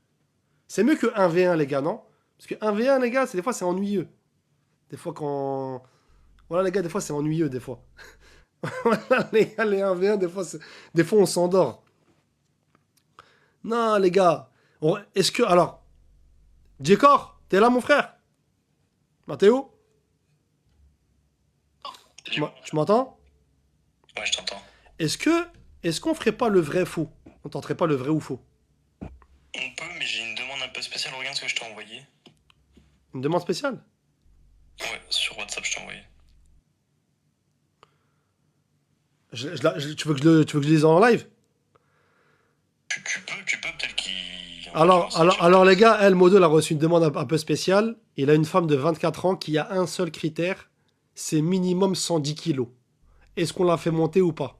C'est mieux que 1v1, les gars, non? Parce que 1v1, les gars, des fois, c'est ennuyeux. Des fois, quand... Voilà, les gars, des fois, c'est ennuyeux, des fois. Voilà, les gars, les 1v1, des fois, on s'endort. Non, les gars. Est-ce que... Alors, J-Cor, t'es là, mon frère? Mathéo? Tu m'entends? Ouais, je t'entends. Est-ce qu'on ferait pas le vrai faux? On tenterait pas le vrai ou faux? On peut, mais j'ai une demande un peu spéciale. Regarde ce que je t'ai envoyé. Une demande spéciale? Ouais, sur WhatsApp, je t'ai envoyé. Tu veux que je le dise en live? Tu peux peut-être qu'il... Alors, les gars, elle, Modo, elle a reçu une demande un peu spéciale. Il a une femme de 24 ans qui a un seul critère, c'est minimum 110 kilos. Est-ce qu'on l'a fait monter ou pas?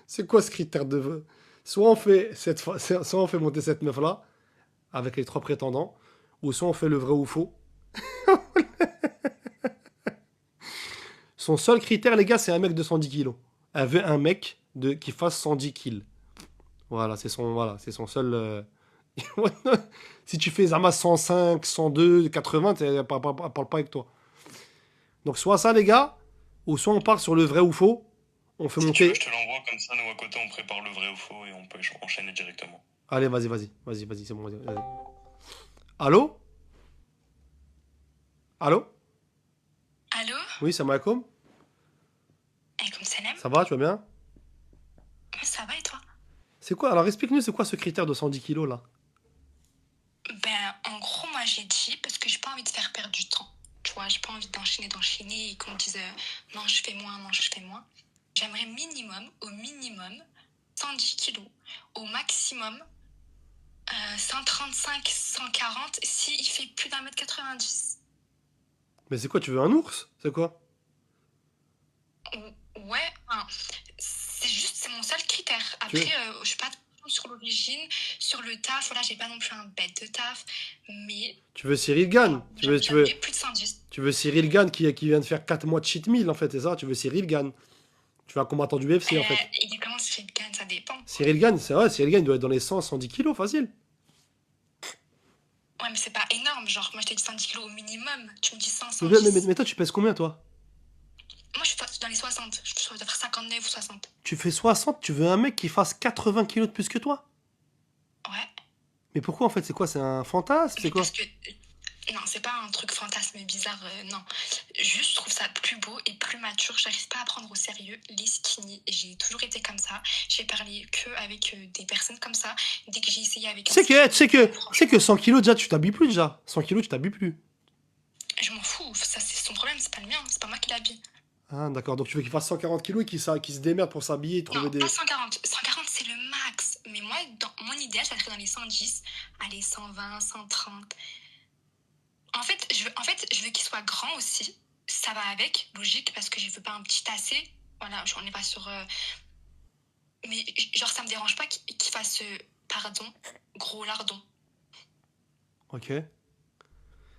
C'est quoi ce critère de... Soit on fait monter cette meuf-là, avec les 3 prétendants, ou soit on fait le vrai ou faux. Son seul critère, les gars, c'est un mec de 110 kilos. Elle veut un mec qui fasse 110 kills. Voilà, c'est son seul... Si tu fais Zama 105, 102, 80, elle parle pas avec toi. Donc soit ça, les gars, ou soit on part sur le vrai ou faux. On fait Si monter... tu veux, je te l'envoie comme ça, nous à côté, on prépare le vrai ou faux et on peut enchaîner directement. Allez, vas-y, c'est bon, vas-y. Allô? Allô? Allô? Oui, salam alaikum. Alaikum salam. Ça va, tu vas bien? Ça va et toi? C'est quoi? Alors explique-nous, c'est quoi ce critère de 110 kilos là? Ben, en gros, moi j'ai dit parce que j'ai pas envie de faire perdre du temps. Tu vois, j'ai pas envie d'enchaîner et qu'on me dise non, je fais moins, non, je fais moins. J'aimerais au minimum, 110 kilos. Au maximum, 135, 140 s'il fait plus d'1m90. Mais c'est quoi, tu veux un ours? C'est quoi? Ouais, enfin, c'est mon seul critère. Après, je suis pas sur l'origine, sur le taf, voilà, j'ai pas non plus un bête de taf, mais... Tu veux Cyril Gann? Tu veux plus de 110. Tu veux Cyril Gann qui vient de faire 4 mois de cheat meal en fait, c'est ça? Tu veux Cyril Gann? Tu veux un combattant du UFC en fait? Il est comment Cyril Gann? Ça dépend. Cyril Gann, c'est vrai, Cyril Gann doit être dans les 100, 110 kilos, facile. Ouais, mais c'est pas énorme, genre, moi je t'ai dit 110 kilos au minimum, tu me dis 100, 110. Mais toi, tu pèses combien toi? Moi je suis dans les 60, je dois faire 59 ou 60. Tu fais 60, tu veux un mec qui fasse 80 kilos de plus que toi? Ouais. Mais pourquoi en fait? C'est quoi? C'est un fantasme? C'est quoi? Parce que... Non, c'est pas un truc fantasme bizarre, non. Juste, je trouve ça plus beau et plus mature. J'arrive pas à prendre au sérieux les skinny. J'ai toujours été comme ça. J'ai parlé que avec des personnes comme ça. Dès que j'ai essayé avec... Tu sais que 100 kilos déjà, tu t'habilles plus déjà. 100 kilos, tu t'habilles plus. Je m'en fous. Ça, c'est son problème, c'est pas le mien. C'est pas moi qui l'habille. Ah, d'accord. Donc tu veux qu'il fasse 140 kilos et qu'il se démerde pour s'habiller et trouver non, des... pas 140. 140, c'est le max. Mais moi, dans mon idéal, ça serait dans les 110. Allez, 120, 130. En fait, je veux qu'il soit grand aussi. Ça va avec, logique, parce que je veux pas un petit tassé. Voilà, on n'est pas sur... Mais genre, ça me dérange pas qu'il fasse, pardon, gros lardon. Ok.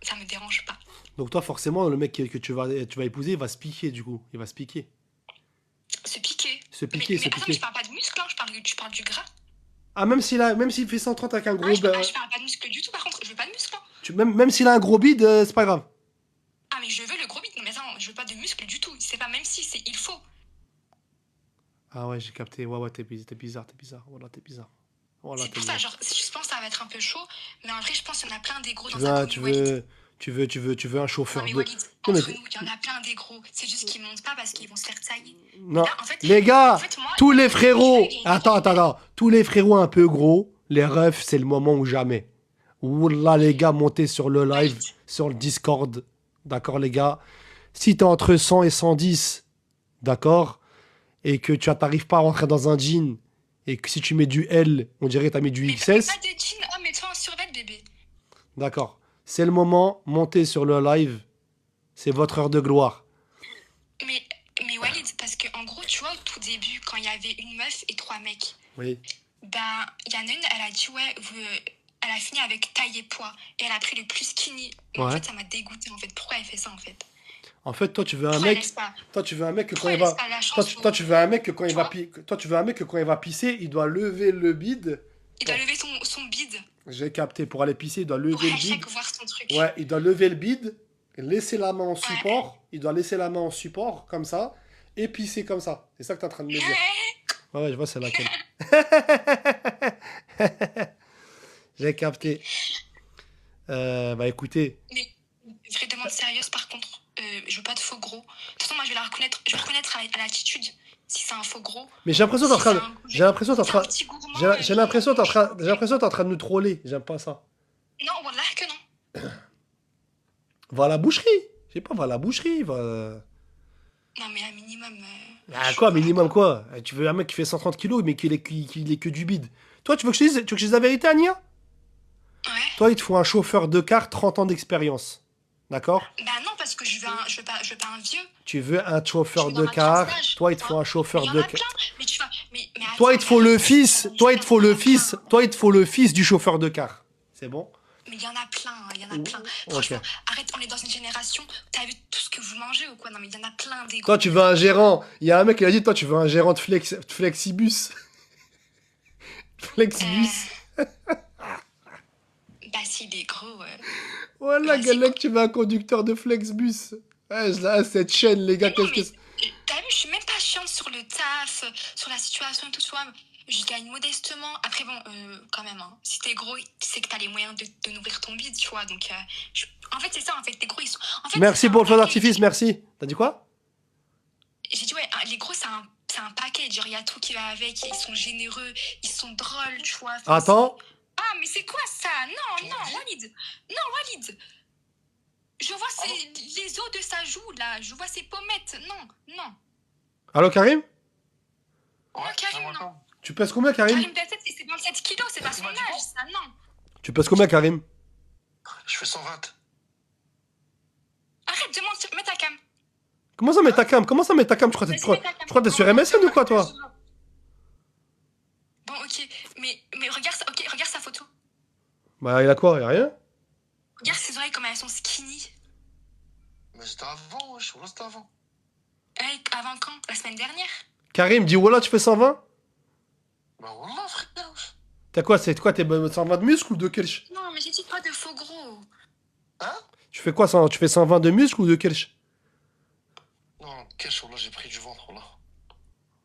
Ça me dérange pas. Donc toi, forcément, le mec que tu vas épouser, il va se piquer du coup. Il va se piquer. Se piquer. Mais attends, mais je parle pas de muscles, hein, je parle du gras. Ah, même s'il fait 130 avec un gros... je parle pas de muscles du tout, par contre, je veux pas de muscles. Hein. Même s'il a un gros bide, c'est pas grave. Ah, mais je veux le gros bide, mais attends, je veux pas de muscles du tout. C'est pas même si, c'est il faut. Ah ouais, j'ai capté. Ouais, t'es bizarre. Voilà, t'es bizarre. Voilà, c'est pour ça, genre, je pense que ça va être un peu chaud, mais en vrai, je pense qu'il y en a plein des gros tu veux un chauffeur non, mais de... Walid, entre nous, il y en a plein des gros. C'est juste qu'ils montent pas parce qu'ils vont se faire tailler. Non, là, en fait, les gars, moi, tous les frérots... Attends. Tous les frérots un peu gros, les refs, c'est le moment ou jamais. Oula, les gars, montez sur le live, sur le Discord. D'accord, les gars? Si t'es entre 100 et 110, d'accord, et que tu n'arrives pas à rentrer dans un jean et que si tu mets du L, on dirait que t'as mis du Mais XS. pas de jean. Oh, mets-toi en survêt, bébé. D'accord. C'est le moment, montez sur le live. C'est votre heure de gloire. Mais Walid, parce que en gros, tu vois, au tout début, quand il y avait une meuf et 3 mecs, Oui. ben, il y en a une, elle a dit, ouais, elle a fini avec taille et poids. Et elle a pris le plus skinny. Mais en Ouais. fait, ça m'a dégoûté, en fait. Pourquoi elle fait ça, en fait? En fait, toi, tu veux un Pourquoi elle mec. laisse pas? Toi, tu veux un mec que quand Pourquoi il elle va. laisse pas la chance Toi, tu veux un mec que quand il Tu va vois toi, tu veux un mec que quand il va pisser, il doit lever le bide. Il doit lever son bide J'ai capté. Pour aller pisser, il doit pour lever le bide. hashtag voir son truc. Ouais, il doit lever le bide, laisser la main en support. Il doit laisser la main en support, comme ça, et pisser comme ça. C'est ça que t'es en train de me dire. Ouais, je vois, c'est laquelle. J'ai capté. Bah écoutez. Mais vraie demande sérieuse, par contre, je veux pas de faux gros. De toute façon, moi, je vais la reconnaître. Je vais reconnaître à l'attitude si c'est un faux gros. Mais j'ai l'impression que t'es en Si train c'est de. un- J'ai l'impression que t'es en si c'est un train. petit gourmand, J'ai l'impression que t'es en train de nous troller. J'aime pas ça. Non, wallah que non. Va à la boucherie. Je sais pas, va à la boucherie. Va... Non, mais un minimum. Ah, quoi, minimum quoi? Tu veux un mec qui fait 130 kilos, mais qu'il est que du bide. Toi, tu veux que je te dise la vérité, Ania? Ouais. Toi, il te faut un chauffeur de car, 30 ans d'expérience. D'accord? Bah non, parce que je veux pas un vieux. Tu veux un chauffeur Je suis dans de ma car. tranche d'âge, Toi, il te tu faut vois. un chauffeur Mais il y de en a car. plein. Mais tu vois, mais Toi, il attends, te faut mais le arrête, fils. mais Toi, il te faut le il y en a fils. plein. Toi, il te faut le fils du chauffeur de car. C'est bon? Mais il y en a plein, il y en a plein. Ok. Franchement, arrête, on est dans une génération. T'as vu tout ce que vous mangez ou quoi? Non, mais il y en a plein des Toi, gros. tu veux un gérant. Il y a un mec qui a dit, toi, tu veux un gérant de Flexibus. Flexibus. Bah, s'il est gros. Voilà, Vas-y, mec, tu veux un conducteur de Flexbus. Ouais, cette chaîne, les gars, Mais non, qu'est-ce que mais t'as vu, je suis même pas chiante sur le taf, sur la situation et tout, tu vois. Je gagne modestement. Après, bon, quand même, hein, si t'es gros, tu sais que t'as les moyens de nourrir ton bide, tu vois. Donc, en fait, c'est ça, en fait, les gros, ils sont. En fait, Merci c'est pour un le feu package. d'artifice, merci. T'as dit quoi? J'ai dit, ouais, les gros, c'est un package. Genre, il y a tout qui va avec. Ils sont généreux, ils sont drôles, tu vois. Enfin, Attends. Ah, mais c'est quoi ça? Non, Walid. Non, Walid. Je vois les os de sa joue, là. Je vois ses pommettes. Non. Allô, Karim? Non, Karim, non. Tu pèses combien, Karim? Karim Dasset, c'est 27 kilos, c'est pas son âge, ça, non. Tu pèses combien, Karim? Je fais 120. Arrête de mentir, mets ta cam. Comment ça, mets ta cam? Comment ça, mets ta cam? Je crois que t'es sur MSN ou quoi, toi? Bon, ok, mais regarde, regarde sa photo. Bah, il a quoi? Il a rien? Regarde ses oreilles, comme elles sont skinny. Mais c'était avant, wesh. Voilà, c'était avant. Avant quand? La semaine dernière? Karim, dis voilà, tu fais 120? Bah voilà, frère, wesh. T'as quoi? C'est quoi? T'es 120 de muscle ou de kelch? Non, mais j'ai dit pas de faux gros. Hein? Tu fais quoi? Tu fais 120 de muscle ou de kelch? Non, cash, là, j'ai pris du ventre, là.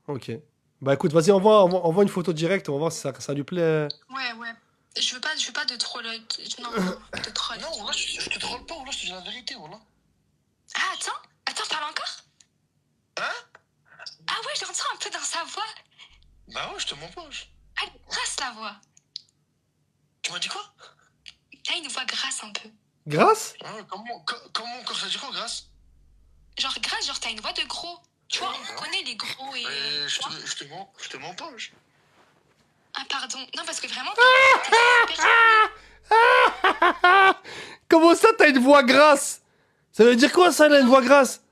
Ok. Bah écoute, vas-y, envoie une photo directe, on va voir si ça lui plaît. Ouais. Je veux pas de troll. Non, de troll. Non, voilà, je te troll pas, voilà, je te dis la vérité, voilà. Ah, attends, parle encore? Hein? Ah ouais, j'entends un peu dans sa voix. Bah ouais, je te mens pas, wesh. Ah, grasse la voix. Tu m'as dit quoi? T'as une voix grasse un peu. Grâce? Ah ouais, comment, quand ça dit quoi, grâce? Genre grasse, genre t'as une voix de gros. Tu vois, on connaît les gros et... Je te mens pas, wesh. Ah, pardon. Non, parce que vraiment, Comment ça, t'as une voix grasse? Ça veut dire quoi, ça, là, une voix grasse?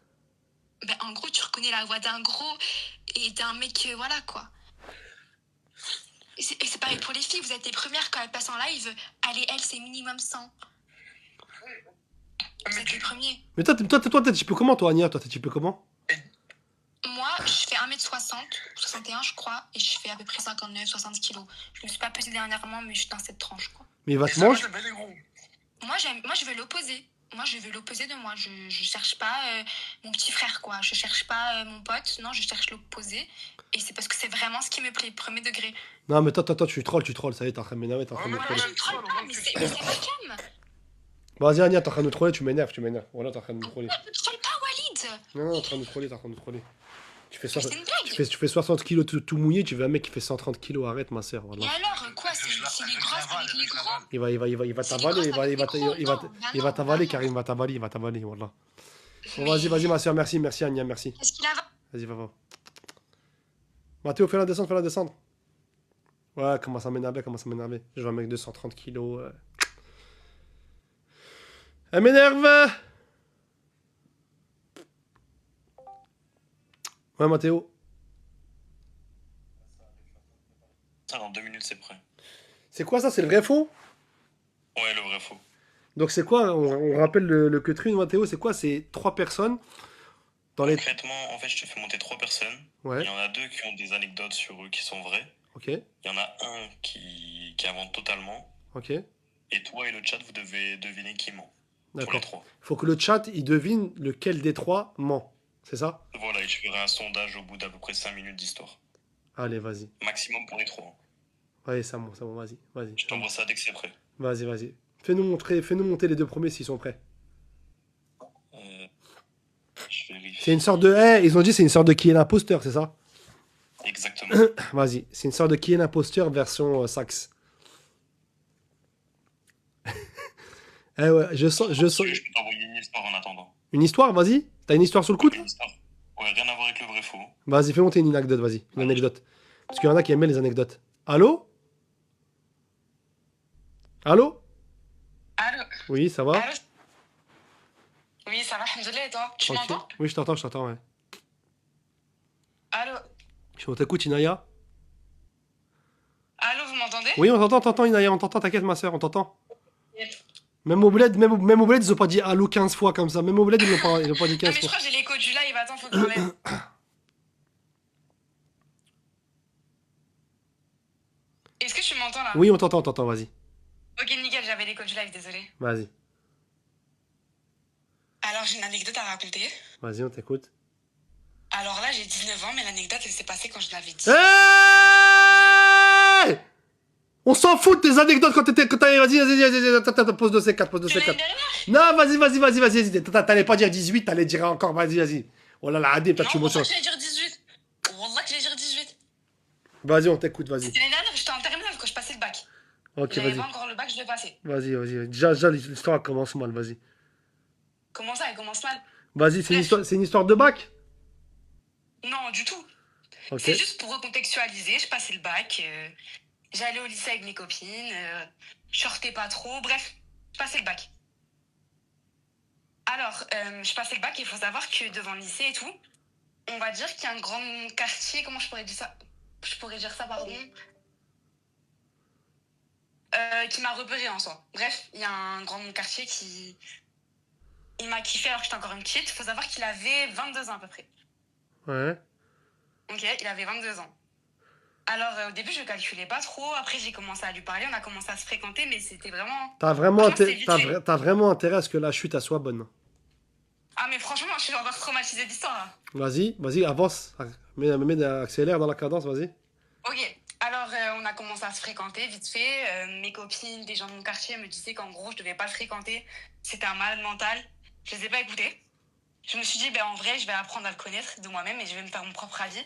Ben, en gros, tu reconnais la voix d'un gros et d'un mec, voilà, quoi. Et c'est pareil pour les filles, vous êtes les premières quand elles passent en live. Allez, elles, c'est minimum 100. Vous êtes les premiers. Mais toi, t'es typé comment, toi, Ania? Toi, t'es typé comment? Moi, je fais 1m60, 61, je crois, et je fais à peu près 59, 60 kilos. Je me suis pas pesée dernièrement, mais je suis dans cette tranche, quoi. Mais il va Et te ça va, manger. c'est bel et gros. Moi, je veux l'opposé. Moi, je veux l'opposé de moi. Je cherche pas mon petit frère, quoi. Je cherche pas mon pote. Non, je cherche l'opposé. Et c'est parce que c'est vraiment ce qui me plaît, premier degré. Non, mais toi, tu trolls, ça y est, t'es en train de m'énerver, t'es en train de me Ah, troller. Je ne troll pas, mais c'est ma cam. Vas-y, Ania, t'es en train de me troller, tu m'énerves. Voilà, t'es en train de me troller. Ne troll pas, Walid. Non, t'es en train de me troller. Tu fais, Mais c'est une blague. tu fais 60 kilos tout mouillé, tu veux un mec qui fait 130 kilos, arrête, ma sœur. Et Voilà. alors, quoi, c'est les grosses avec les gros. Il va C'est t'avaler, les grosses avec les gros. il Non, va bah t'avaler, non. Karim, il va t'avaler, voilà. Bon, Mais vas-y, ma soeur, merci, Ania, merci. Qu'est-ce qu'il a? Vas-y, va. Mathéo, fais-la descendre. Ouais, commence à m'énerver, commence à m'énerver. Je vois un mec de 130 kilos. Elle m'énerve! Ouais, Mathéo. Ça, dans 2 minutes, c'est prêt. C'est quoi ça? C'est le vrai faux? Ouais, le vrai faux. Donc c'est quoi? On rappelle le queutru, Mathéo, c'est quoi? C'est 3 personnes dans les... Concrètement, en fait, je te fais monter 3 personnes. Ouais, Il y en a 2 qui ont des anecdotes sur eux qui sont vraies. ok, Il y en a un qui invente totalement. ok. Et toi et le chat, vous devez deviner qui ment. Sur les D'accord. 3. Faut que le chat, il devine lequel des 3 ment. C'est ça? Voilà, et je ferai un sondage au bout d'à peu près 5 minutes d'histoire. Allez, vas-y. Maximum pour les 3. Allez, ça monte, vas-y, vas-y. Je t'envoie ça dès que c'est prêt. Vas-y, vas-y. Fais-nous monter les 2 premiers s'ils sont prêts. Je vérifie. C'est une sorte de... Eh, ils ont dit c'est une sorte de qui est l'imposteur, c'est ça? Exactement. Vas-y, c'est une sorte de qui est l'imposteur version sax. Eh ouais, je sens... Je peux t'envoyer une histoire en attendant. Une histoire, vas-y? T'as une histoire sur le coude? Une histoire. Ouais, rien à voir avec le vrai faux. Vas-y, fais monter une anecdote, vas-y. Une anecdote. Parce qu'il y en a qui aiment les anecdotes. Allô? Allô? Allô? Oui, ça va? Allô? Oui, ça va, alhamdoulilah, et toi? Tu Tranquille. m'entends? Oui, je t'entends, ouais. Allô? On t'écoute, Inaya? Allô, vous m'entendez? Oui, on t'entend, Inaya, on t'entend, t'inquiète, ma soeur, on t'entend. Même au bled, même au bled, ils ont pas dit allô 15 fois comme ça. Même au bled, ils l'ont pas dit Non, 15 mais je fois. crois que j'ai l'écho du live, attends, faut que j'enlève. Est-ce que tu m'entends là? Oui, on t'entend, vas-y. Ok, nickel, j'avais l'écho du live, désolé. Vas-y, Alors, j'ai une anecdote à raconter. vas-y, on t'écoute. Alors là, j'ai 19 ans, mais l'anecdote, elle s'est passée quand je l'avais dit. Hey, on s'en fout de tes anecdotes quand t'étais. Vas-y, attends, pose 2C4, pose C'est 2C4. l'année dernière? Non, vas-y. T'allais pas dire 18, t'allais dire encore, vas-y. Oh là là, Adib, toi tu Non, me Wallah sens. que j'allais dire 18. Wallah que j'allais dire 18. Vas-y, on t'écoute, vas-y. C'était l'année dernière, j'étais en terminale quand je passais le bac. Ok, J'avais vas-y. pas encore le bac, je l'ai passé. Vas-y. Déjà, l'histoire commence mal, vas-y. Comment ça, elle commence mal? Vas-y, c'est une histoire de bac? Non, du tout. Ok. C'est juste pour recontextualiser, je passais le bac, j'allais au lycée avec mes copines, je sortais pas trop, bref, je passais le bac. Alors, je passais le bac et il faut savoir que devant le lycée et tout, on va dire qu'il y a un grand quartier, comment je pourrais dire ça? Pardon. Qui m'a repéré en soi. Bref, il y a un grand quartier qui... Il m'a kiffé alors que j'étais encore une petite. Il faut savoir qu'il avait 22 ans à peu près. Ouais. Ok, il avait 22 ans. Alors, au début, je calculais pas trop. Après, j'ai commencé à lui parler. On a commencé à se fréquenter, mais c'était vraiment... T'as vraiment, Franchement, c'est vite fait. t'as vraiment intérêt à ce que la chute, elle soit bonne. Ah, mais franchement, je suis encore traumatisée d'histoire, là. Vas-y, avance. Accélère dans la cadence, vas-y. Ok, alors on a commencé à se fréquenter vite fait. Mes copines, des gens de mon quartier me disaient qu'en gros, je devais pas le fréquenter. C'était un malade mental. Je les ai pas écoutés. Je me suis dit, en vrai, je vais apprendre à le connaître de moi-même et je vais me faire mon propre avis.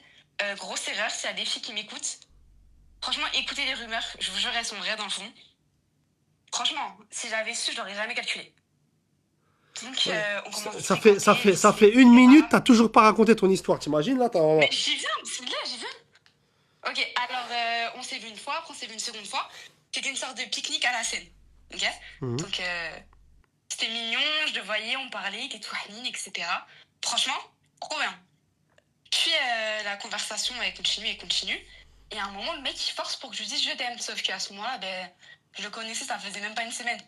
Grosse erreur, s'il y a des filles qui m'écoutent, franchement, écoutez les rumeurs. Je vous jure, elles sont vraies dans le fond. Franchement, si j'avais su, je l'aurais jamais calculé. Donc, on commence à se fréquenter, Ça fait une minute, t'as toujours pas raconté ton histoire, t'imagines là Mais j'y viens, c'est là, j'y viens. Ok, alors on s'est vu une fois, après on s'est vu une seconde fois. C'était une sorte de pique-nique à la Seine. Ok. Donc c'était mignon, je le voyais, on parlait, il était tout hamine, etc. Franchement, trop bien. Puis la conversation elle continue. Et à un moment, le mec il force pour que je lui dise je t'aime. Sauf qu'à ce moment-là, je le connaissais, ça faisait même pas une semaine.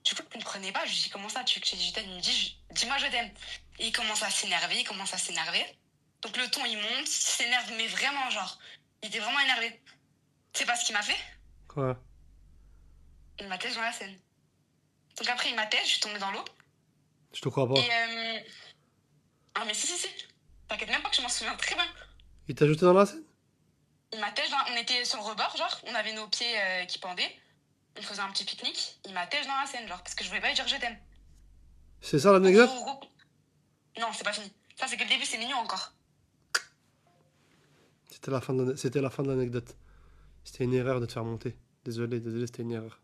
Du coup, il ne comprenait pas. Je lui dis comment ça, tu veux que je te dise je t'aime? Il me dit dis-moi je t'aime. Et il commence à s'énerver. Donc le ton il monte, il s'énerve, mais vraiment genre, il était vraiment énervé. Tu sais pas ce qu'il m'a fait? Quoi? Il m'a têche dans la Seine. Donc après il m'a têche, je suis tombée dans l'eau. Je te crois pas. Et ah mais si. T'inquiète même pas que je m'en souviens très bien. Il t'a jeté dans la Seine? Il m'a têche on était sur le rebord, genre, on avait nos pieds qui pendaient. On faisait un petit pique-nique. Il m'a têche dans la Seine, genre, parce que je voulais pas lui dire je t'aime. C'est ça l'anecdote? Non, c'est pas fini. Ça c'est que le début, c'est mignon encore. C'était la fin de l'anecdote. C'était une erreur de te faire monter. Désolé, c'était une erreur.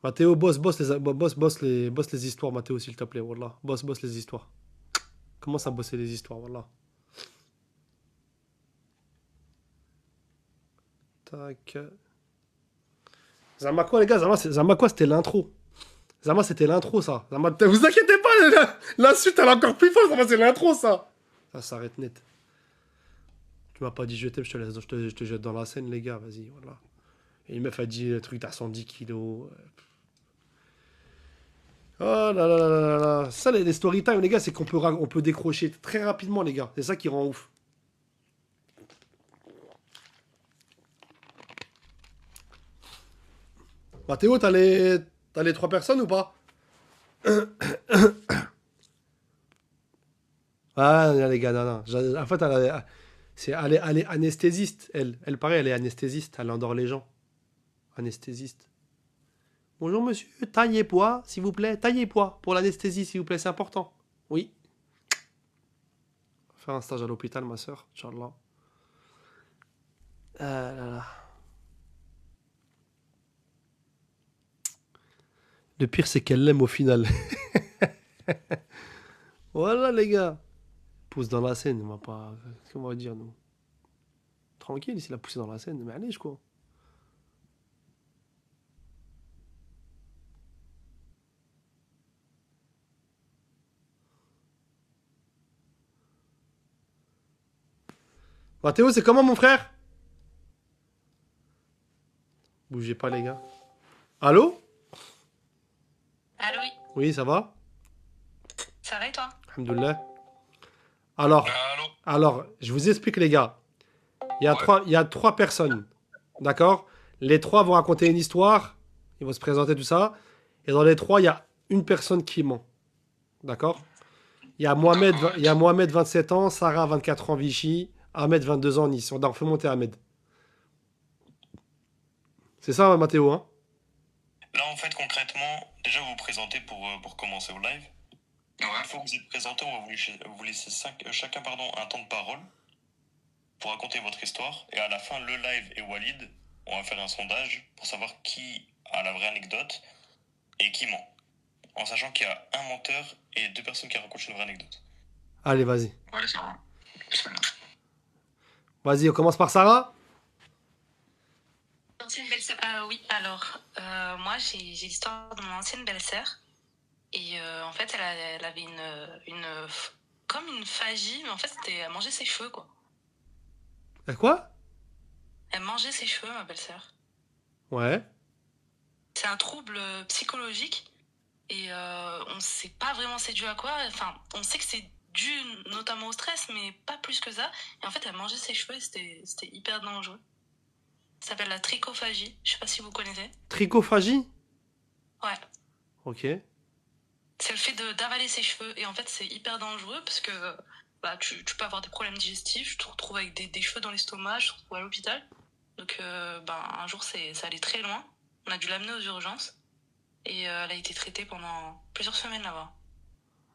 Mathéo, bosse les histoires, Mathéo, s'il te plaît, wallah. Bosse les histoires. Commence à bosser les histoires, wallah. Tac. Zama quoi, les gars? Zama quoi, c'était l'intro. Zama, c'était l'intro, ça. Zama, vous inquiétez pas, l'insulte, elle est encore plus forte. Zama, c'est l'intro, ça. Ça s'arrête net. Tu m'as pas dit je t'aime, je te jette dans la scène, les gars, vas-y, voilà. Et une meuf a dit le truc, t'as 110 kilos. Oh là là là là là. Ça, les story time, les gars, c'est on peut décrocher très rapidement, les gars. C'est ça qui rend ouf. Mathéo, t'as les 3 personnes ou pas? Ah, non, les gars, non, non. En fait, elle est anesthésiste, elle. Elle, pareil, elle est anesthésiste. Elle endort les gens. Anesthésiste. Bonjour, monsieur. Taille et poids, s'il vous plaît. Taille et poids pour l'anesthésie, s'il vous plaît. C'est important. Oui. Faire un stage à l'hôpital, ma soeur. Inch'Allah. Là, là. Le pire, c'est qu'elle l'aime au final. Voilà, les gars. Pousse dans la scène, on va pas. Qu'est-ce qu'on va dire, nous? Tranquille, s'il a poussé dans la scène, mais allez, quoi. Mathéo, c'est comment, mon frère? Bougez pas, les gars. Allô? Allô, oui. Oui, ça va? Ça va et toi? Alhamdoulilah. Alors, je vous explique, les gars. Il y a 3 personnes. D'accord? Les 3 vont raconter une histoire. Ils vont se présenter, tout ça. Et dans les 3, il y a une personne qui ment. D'accord? Il y a Mohamed, 27 ans, Sarah, 24 ans, Vichy, Ahmed, 22 ans, Nice. On fait monter Ahmed. C'est ça, Mathéo, hein? Là, en fait, concrètement, déjà, vous vous présentez pour commencer au live. Ouais. Une fois que vous êtes présenté, on va vous laisser chacun un temps de parole pour raconter votre histoire. Et à la fin, le live et Walid, on va faire un sondage pour savoir qui a la vraie anecdote et qui ment. En sachant qu'il y a un menteur et 2 personnes qui racontent une vraie anecdote. Allez, vas-y. Ouais, ça va. Bismillah. Vas-y, on commence par Sarah. Ancienne belle-sœur. Oui, alors, moi, j'ai l'histoire de mon ancienne belle-sœur. Et en fait, elle avait comme une phagie, mais en fait, elle mangeait ses cheveux, quoi. Quoi? Elle mangeait ses cheveux, ma belle-sœur. Ouais. C'est un trouble psychologique. Et on ne sait pas vraiment c'est dû à quoi. Enfin, on sait que c'est dû notamment au stress, mais pas plus que ça. Et en fait, elle mangeait ses cheveux et c'était hyper dangereux. Ça s'appelle la trichophagie. Je sais pas si vous connaissez. Trichophagie? Ouais. Ok. C'est le fait d'avaler ses cheveux. Et en fait, c'est hyper dangereux parce que bah, tu peux avoir des problèmes digestifs. Tu te retrouves avec des cheveux dans l'estomac. Tu te retrouves à l'hôpital. Donc, un jour, ça allait très loin. On a dû l'amener aux urgences. Et elle a été traitée pendant plusieurs semaines là-bas.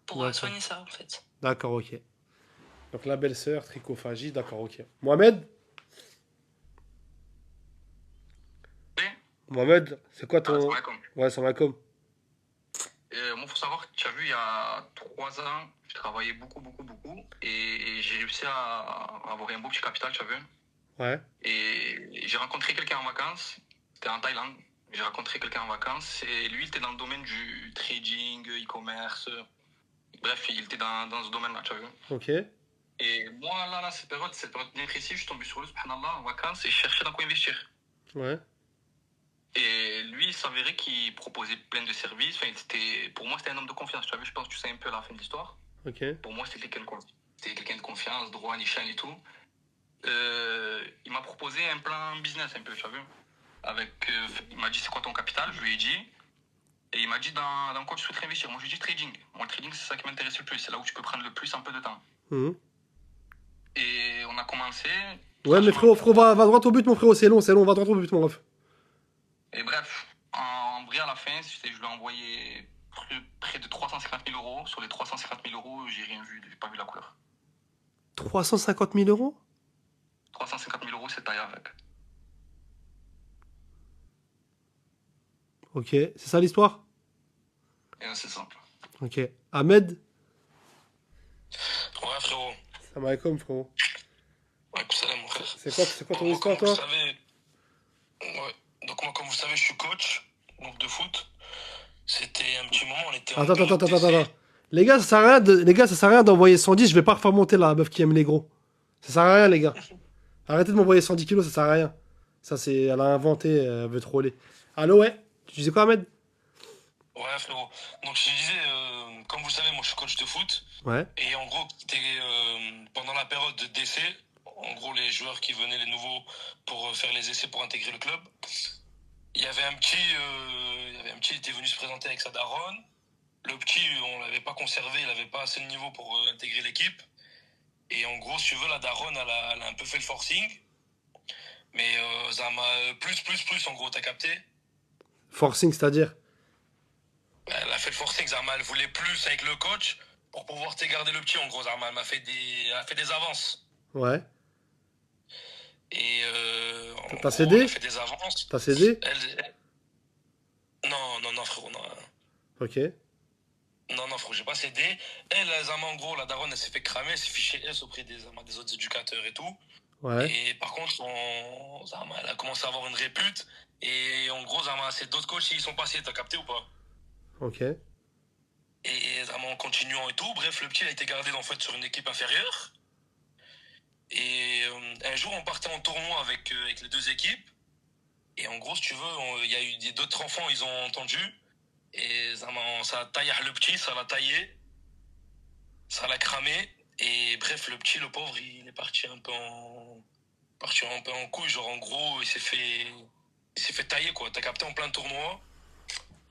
Pour soigner ça, en fait. D'accord, ok. Donc la belle-sœur, trichophagie, d'accord, ok. Mohamed? Oui. Mohamed, c'est quoi ton... Salam alaikum. Ouais, salam alaikum. Moi, faut savoir que tu as vu, il y a 3 ans, je travaillais beaucoup. Et j'ai réussi à avoir un beau petit capital, tu as vu. Ouais. Et j'ai rencontré quelqu'un en vacances. C'était en Thaïlande. J'ai rencontré quelqu'un en vacances. Et lui, il était dans le domaine du trading, e-commerce. Bref, il était dans ce domaine-là, tu as vu. Ok. Et moi, là, cette période bien précise, je suis tombé sur lui, subhanallah, en vacances, et je cherchais dans quoi investir. Ouais. Et lui, il s'avérait qu'il proposait plein de services. Enfin, pour moi, c'était un homme de confiance. Tu as vu, je pense que tu sais un peu la fin de l'histoire. Ok. Pour moi, c'était quelqu'un de confiance, droit, nichan et tout. Il m'a proposé un plan business un peu, tu as vu. Il m'a dit, c'est quoi ton capital? Je lui ai dit. Et il m'a dit, dans quoi tu souhaiterais investir? Moi, je lui ai dit trading. Moi, le trading, c'est ça qui m'intéresse le plus. C'est là où tu peux prendre le plus un peu de temps. Mhm. Et on a commencé. Ouais, mais frérot, va droit au but, mon frérot. C'est long, va droit au but, mon ref. Et bref, en vrai, à la fin, je lui ai envoyé près de 350 000 euros. Sur les 350 000 euros, j'ai rien vu, j'ai pas vu la couleur. 350 000 euros? 350 000 euros, c'est taillé avec. Ok, c'est ça l'histoire? Et c'est simple. Ok. Ahmed? Ouais, frérot. Salam alaikum, frérot. Ouais, salam, mon frère. C'est quoi ton histoire, toi? Vous savez, savez, je suis coach donc de foot. C'était un petit moment, on était en Attends, période attends, attends, attends, d'essai. attends. Les gars, ça sert à rien les gars, ça sert à rien d'envoyer 110. Je vais pas refaire monter la meuf qui aime les gros. Ça sert à rien, les gars. Arrêtez de m'envoyer 110 kilos, ça sert à rien. Ça, c'est. Elle a inventé, elle veut troller. Allô, ouais? Tu disais quoi, Ahmed? Ouais, frérot. Donc, je te disais, comme vous le savez, moi, je suis coach de foot. Ouais. Et en gros, pendant la période d'essai, en gros, les joueurs qui venaient, les nouveaux, pour faire les essais pour intégrer le club, il y avait un petit, il était venu se présenter avec sa daronne. Le petit, on l'avait pas conservé, il avait pas assez de niveau pour intégrer l'équipe. Et en gros, si tu veux, la daronne, elle a un peu fait le forcing. Mais ça m'a plus, en gros, t'as capté? Forcing, c'est-à-dire? Elle a fait le forcing, Zarma, elle voulait plus avec le coach pour pouvoir garder le petit, en gros, Zarma. Elle a fait des avances. Ouais. Et en T'as gros, cédé? elle a fait des avances. T'as cédé? Non, frérot, non. Ok. Non, frérot, j'ai pas cédé. Elle, Zarma, en gros, la daronne, elle s'est fait cramer, elle s'est fichée S auprès des autres éducateurs et tout. Ouais. Et par contre, Zarma, elle a commencé à avoir une répute. Et en gros, Zarma, c'est d'autres coachs qui y sont passés, t'as capté ou pas? Ok. Et Zarma, en continuant et tout, bref, le petit, il a été gardé en fait sur une équipe inférieure. Et un jour, on partait en tournoi avec les deux équipes. Et en gros, si tu veux, il y a eu d'autres enfants, ils ont entendu. Et ça a taillé le petit, ça l'a taillé. Ça l'a cramé. Et bref, le petit, le pauvre, il est parti un peu en couille. Genre, en gros, il s'est fait tailler, quoi. T'as capté en plein tournoi.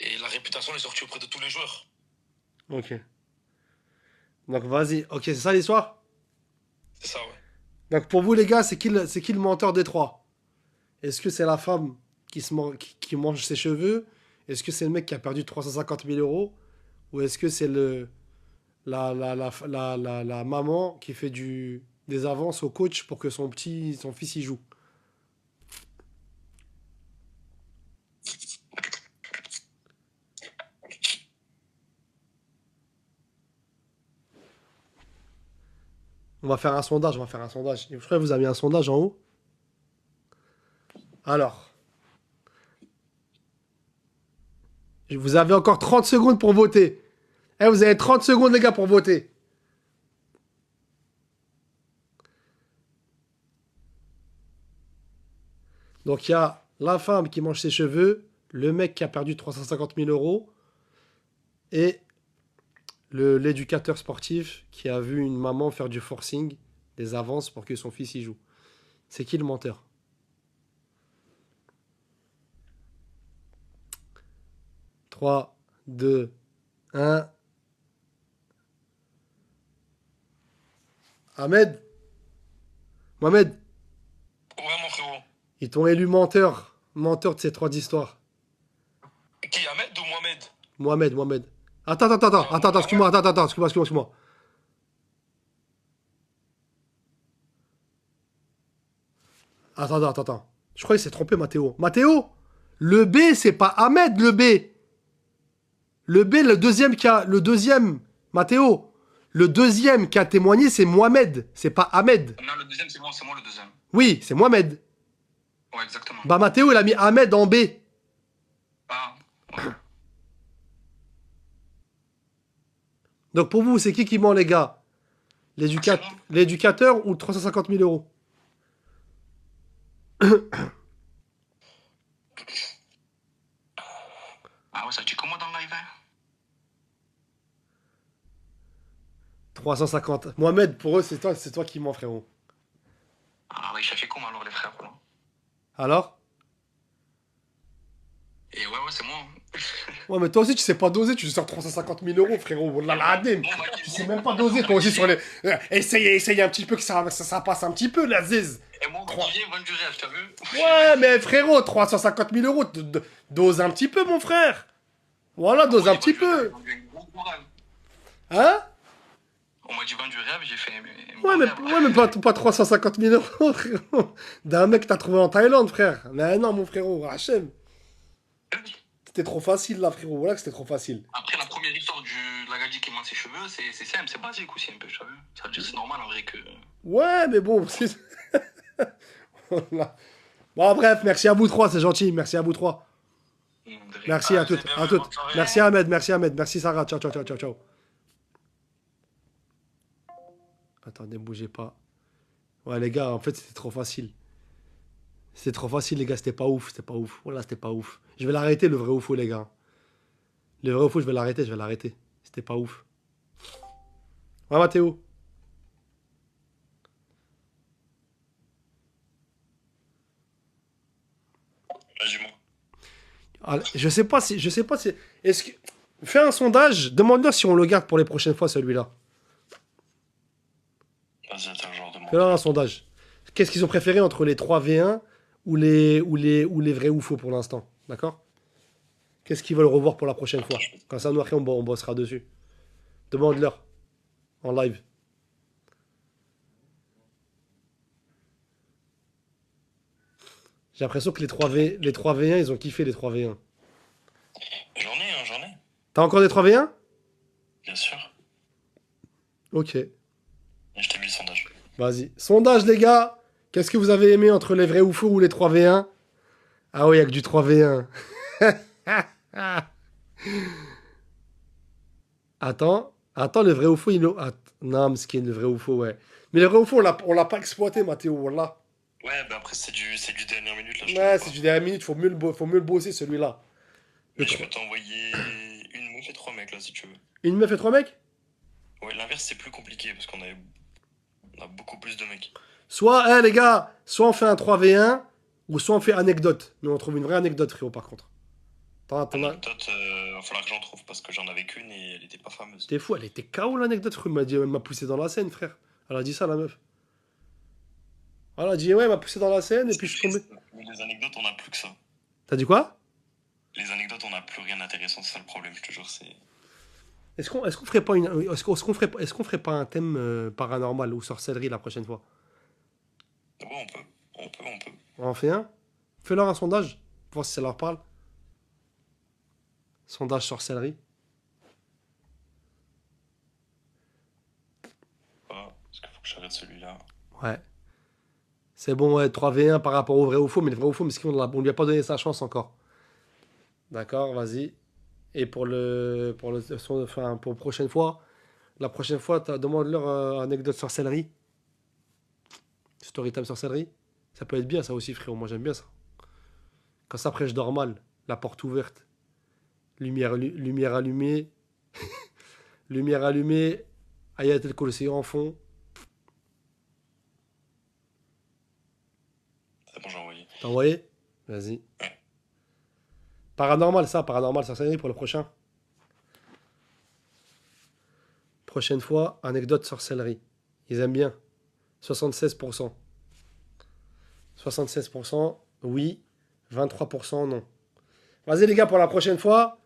Et la réputation est sortie auprès de tous les joueurs. Ok. Donc, vas-y. Ok, c'est ça l'histoire? C'est ça, ouais. Donc, pour vous, les gars, c'est qui le menteur des trois? Est-ce que c'est la femme qui mange ses cheveux? Est-ce que c'est le mec qui a perdu 350 000 euros? Ou est-ce que c'est la maman qui fait des avances au coach pour que son fils y joue? On va faire un sondage, Je crois que vous avez mis un sondage en haut. Alors. Vous avez encore 30 secondes pour voter. Vous avez 30 secondes, les gars, pour voter. Donc, il y a la femme qui mange ses cheveux, le mec qui a perdu 350 000 euros et l'éducateur sportif qui a vu une maman faire du forcing, des avances pour que son fils y joue. C'est qui le menteur? Trois, 2, 1. Ahmed? Mohamed? Ouais, mon frérot. Ils t'ont élu menteur. Menteur de ces trois histoires. Qui, Ahmed ou Mohamed? Mohamed. Attends, excuse-moi. Attends. Je crois qu'il s'est trompé, Mathéo. Mathéo? Le B, c'est pas Ahmed, le B. Le B, le deuxième, Mathéo. Le deuxième qui a témoigné, c'est Mohamed. C'est pas Ahmed. Non, le deuxième, c'est moi le deuxième. Oui, c'est Mohamed. Ouais, exactement. Bah, Mathéo, il a mis Ahmed en B. Ah, ouais. Donc, pour vous, c'est qui ment, les gars? L'éducateur ou 350 000 euros? Ah ouais, ça dit comment dans le live, hein? 350. Mohamed, pour eux, c'est toi qui mens, frérot. Ah ouais, ça fait comment alors, les frères, là? Alors? Et ouais, c'est moi. Ouais, mais toi aussi, tu sais pas doser, tu sors 350 000 euros, frérot. Wallah l'adem. Tu sais même pas doser, toi aussi, sur les. Essaye un petit peu que ça passe un petit peu, la ziz. Et moi, on vient vendre du rêve, t'as vu? Ouais, mais frérot, 350 000 euros, dose un petit peu, mon frère. Voilà, dose un petit peu. Hein? On m'a dit vendre du rêve, j'ai fait. Ouais, mais pas 350 000 euros, frérot. D'un mec que t'as trouvé en Thaïlande, frère. Mais non, mon frérot, Hachem. C'était trop facile, là, frérot. Voilà que c'était trop facile. Après, la première histoire de la gadji qui mange ses cheveux, c'est simple, c'est basique aussi, un peu, tu as vu? Ça veut dire c'est normal, en vrai, que. Ouais, mais bon, voilà. Bon, bref, merci à vous trois, c'est gentil. Merci à vous trois. Merci à toutes. À toutes. Merci Ahmed, merci Ahmed, merci Sarah. Ciao, ciao, ciao, ciao, ciao. Attendez, bougez pas. Ouais, les gars, en fait, c'était trop facile. C'était trop facile, les gars, c'était pas ouf, c'était pas ouf. Voilà, c'était pas ouf. Je vais l'arrêter, le vrai ou faux, les gars. Le vrai ou faux, je vais l'arrêter, je vais l'arrêter. C'était pas ouf. Ouais, Mathéo. Vas-y, moi. Ah, je sais pas si, est-ce que, fais un sondage, demande-leur si on le garde pour les prochaines fois, celui-là. Vas-y, attends, genre de Fais-leur un sondage. Qu'est-ce qu'ils ont préféré entre les 3v1 ou les vrais ou faux pour l'instant, d'accord? Qu'est-ce qu'ils veulent revoir pour la prochaine fois? Quand ça nous après, on bossera dessus. Demande-leur en live. J'ai l'impression que les 3v1, ils ont kiffé les 3v1. J'en ai. T'as encore des 3v1? Bien sûr. Ok. Et je t'ai mis le sondage. Vas-y. Sondage, les gars. Qu'est-ce que vous avez aimé entre les vrais ou faux ou les 3v1? Ah oui, il n'y a que du 3v1. Attends, le vrai ou faux, non, Mskin, le vrai ou faux, ouais. Mais le vrai ou faux, on l'a pas exploité, Mathéo, voilà. Ouais, bah après, c'est du dernière minute, là. Ouais, c'est du dernier minute, faut mieux le bosser, celui-là. Mais je peux t'envoyer une meuf et 3 mecs, là, si tu veux. Une meuf et 3 mecs? Ouais, l'inverse, c'est plus compliqué, parce qu'on a beaucoup plus de mecs. Soit, les gars, soit on fait un 3v1, ou soit on fait anecdote. Mais on trouve une vraie anecdote, frérot, par contre. Anecdote, va falloir que j'en trouve, parce que j'en avais qu'une et elle était pas fameuse. T'es fou, elle était KO l'anecdote, frère. Elle m'a poussé dans la scène, frère. Elle a dit ça, la meuf. Elle a dit, ouais, elle m'a poussé dans la scène, et puis je suis tombé. Mais les anecdotes, on a plus que ça. T'as dit quoi? Les anecdotes, on n'a plus rien d'intéressant, c'est ça le problème, je te jure, c'est... Est-ce qu'on ferait pas est-ce qu'on ferait pas un thème paranormal ou sorcellerie la prochaine fois? Ouais, on peut. On en fait un? Fais-leur un sondage, pour voir si ça leur parle. Sondage sorcellerie. Parce qu'il faut que j'arrête celui-là. Ouais. C'est bon, ouais, 3v1 par rapport au vrai ou faux, mais le vrai ou faux, mais on lui a pas donné sa chance encore. D'accord, vas-y. Et pour la prochaine fois, demande-leur anecdote sorcellerie. Storytime sorcellerie. Ça peut être bien, ça aussi, frérot. Moi, j'aime bien ça. Quand ça, après, je dors mal. La porte ouverte. Lumière allumée. Lumière allumée. Ayat el Kursi en fond. C'est bon, j'ai envoyé. T'as envoyé? Vas-y. Ouais. Paranormal sorcellerie pour le prochain. Prochaine fois, anecdote sorcellerie. Ils aiment bien. 76%. 76% oui. 23% non. Vas-y les gars, pour la prochaine fois,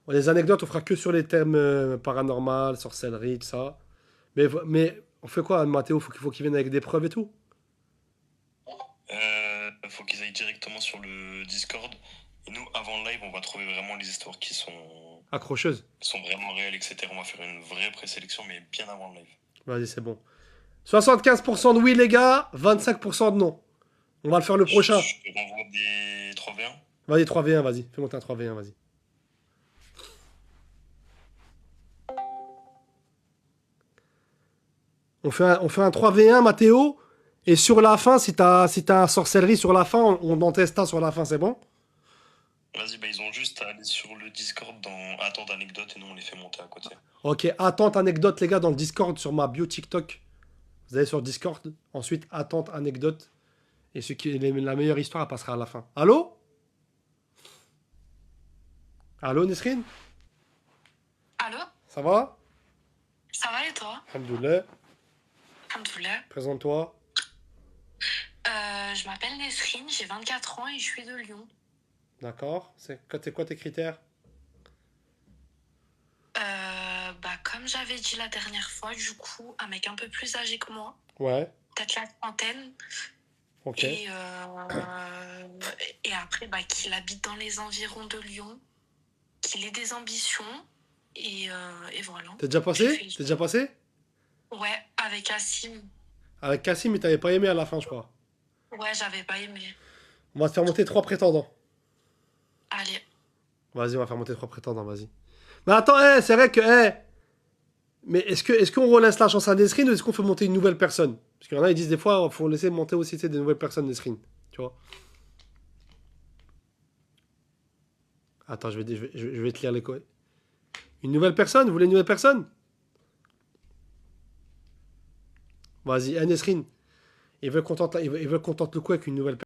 les anecdotes, on fera que sur les termes paranormal, sorcellerie, tout ça. Mais on fait quoi, Mathéo? Faut qu'il vienne avec des preuves et tout? Faut qu'ils aillent directement sur le Discord. Et nous, avant le live, on va trouver vraiment les histoires qui sont Accrocheuse. vraiment réelles, etc. On va faire une vraie présélection, mais bien avant le live. Vas-y, c'est bon. 75% de oui les gars, 25% de non. On va le faire le prochain. Je te renvoie des 3v1. Vas-y, 3v1, vas-y. Fais monter un 3v1, vas-y. On fait un 3v1, Mathéo. Et sur la fin, si t'as un sorcellerie sur la fin, on en teste un sur la fin, c'est bon? Vas-y, bah ils ont juste à aller sur le Discord dans Attente anecdote et nous on les fait monter à côté. Ok, attente anecdote, les gars, dans le Discord, sur ma bio TikTok. Vous allez sur Discord. Ensuite, attente anecdote. Et la meilleure histoire, elle passera à la fin. Allô? Allô, Nesrine? Allô? Ça va? Ça va et toi? Alhamdoulilah. Alhamdoulilah. Présente-toi. Je m'appelle Nesrine, j'ai 24 ans et je suis de Lyon. D'accord. C'est quoi tes critères? Comme j'avais dit la dernière fois, du coup, un mec un peu plus âgé que moi, Ouais. peut-être la trentaine, Ok. et après, qu'il habite dans les environs de Lyon, qu'il ait des ambitions, et voilà. T'es déjà passé? Ouais, avec Assim. Avec Cassim, mais t'avais pas aimé à la fin, je crois. Ouais, j'avais pas aimé. On va te faire monter 3 prétendants. Allez, Vas-y, on va faire monter 3 prétendants, vas-y. Mais attends, c'est vrai que... mais est-ce qu'on relaisse la chance à Nesrine ou est-ce qu'on fait monter une nouvelle personne? Parce qu'il y en a, ils disent des fois, il faut laisser monter aussi des nouvelles personnes, Nesrine. Tu vois? Attends, je vais te lire les codes. Une nouvelle personne? Vous voulez une nouvelle personne? Vas-y, Nesrine. Il veut contenter le coup avec une nouvelle personne.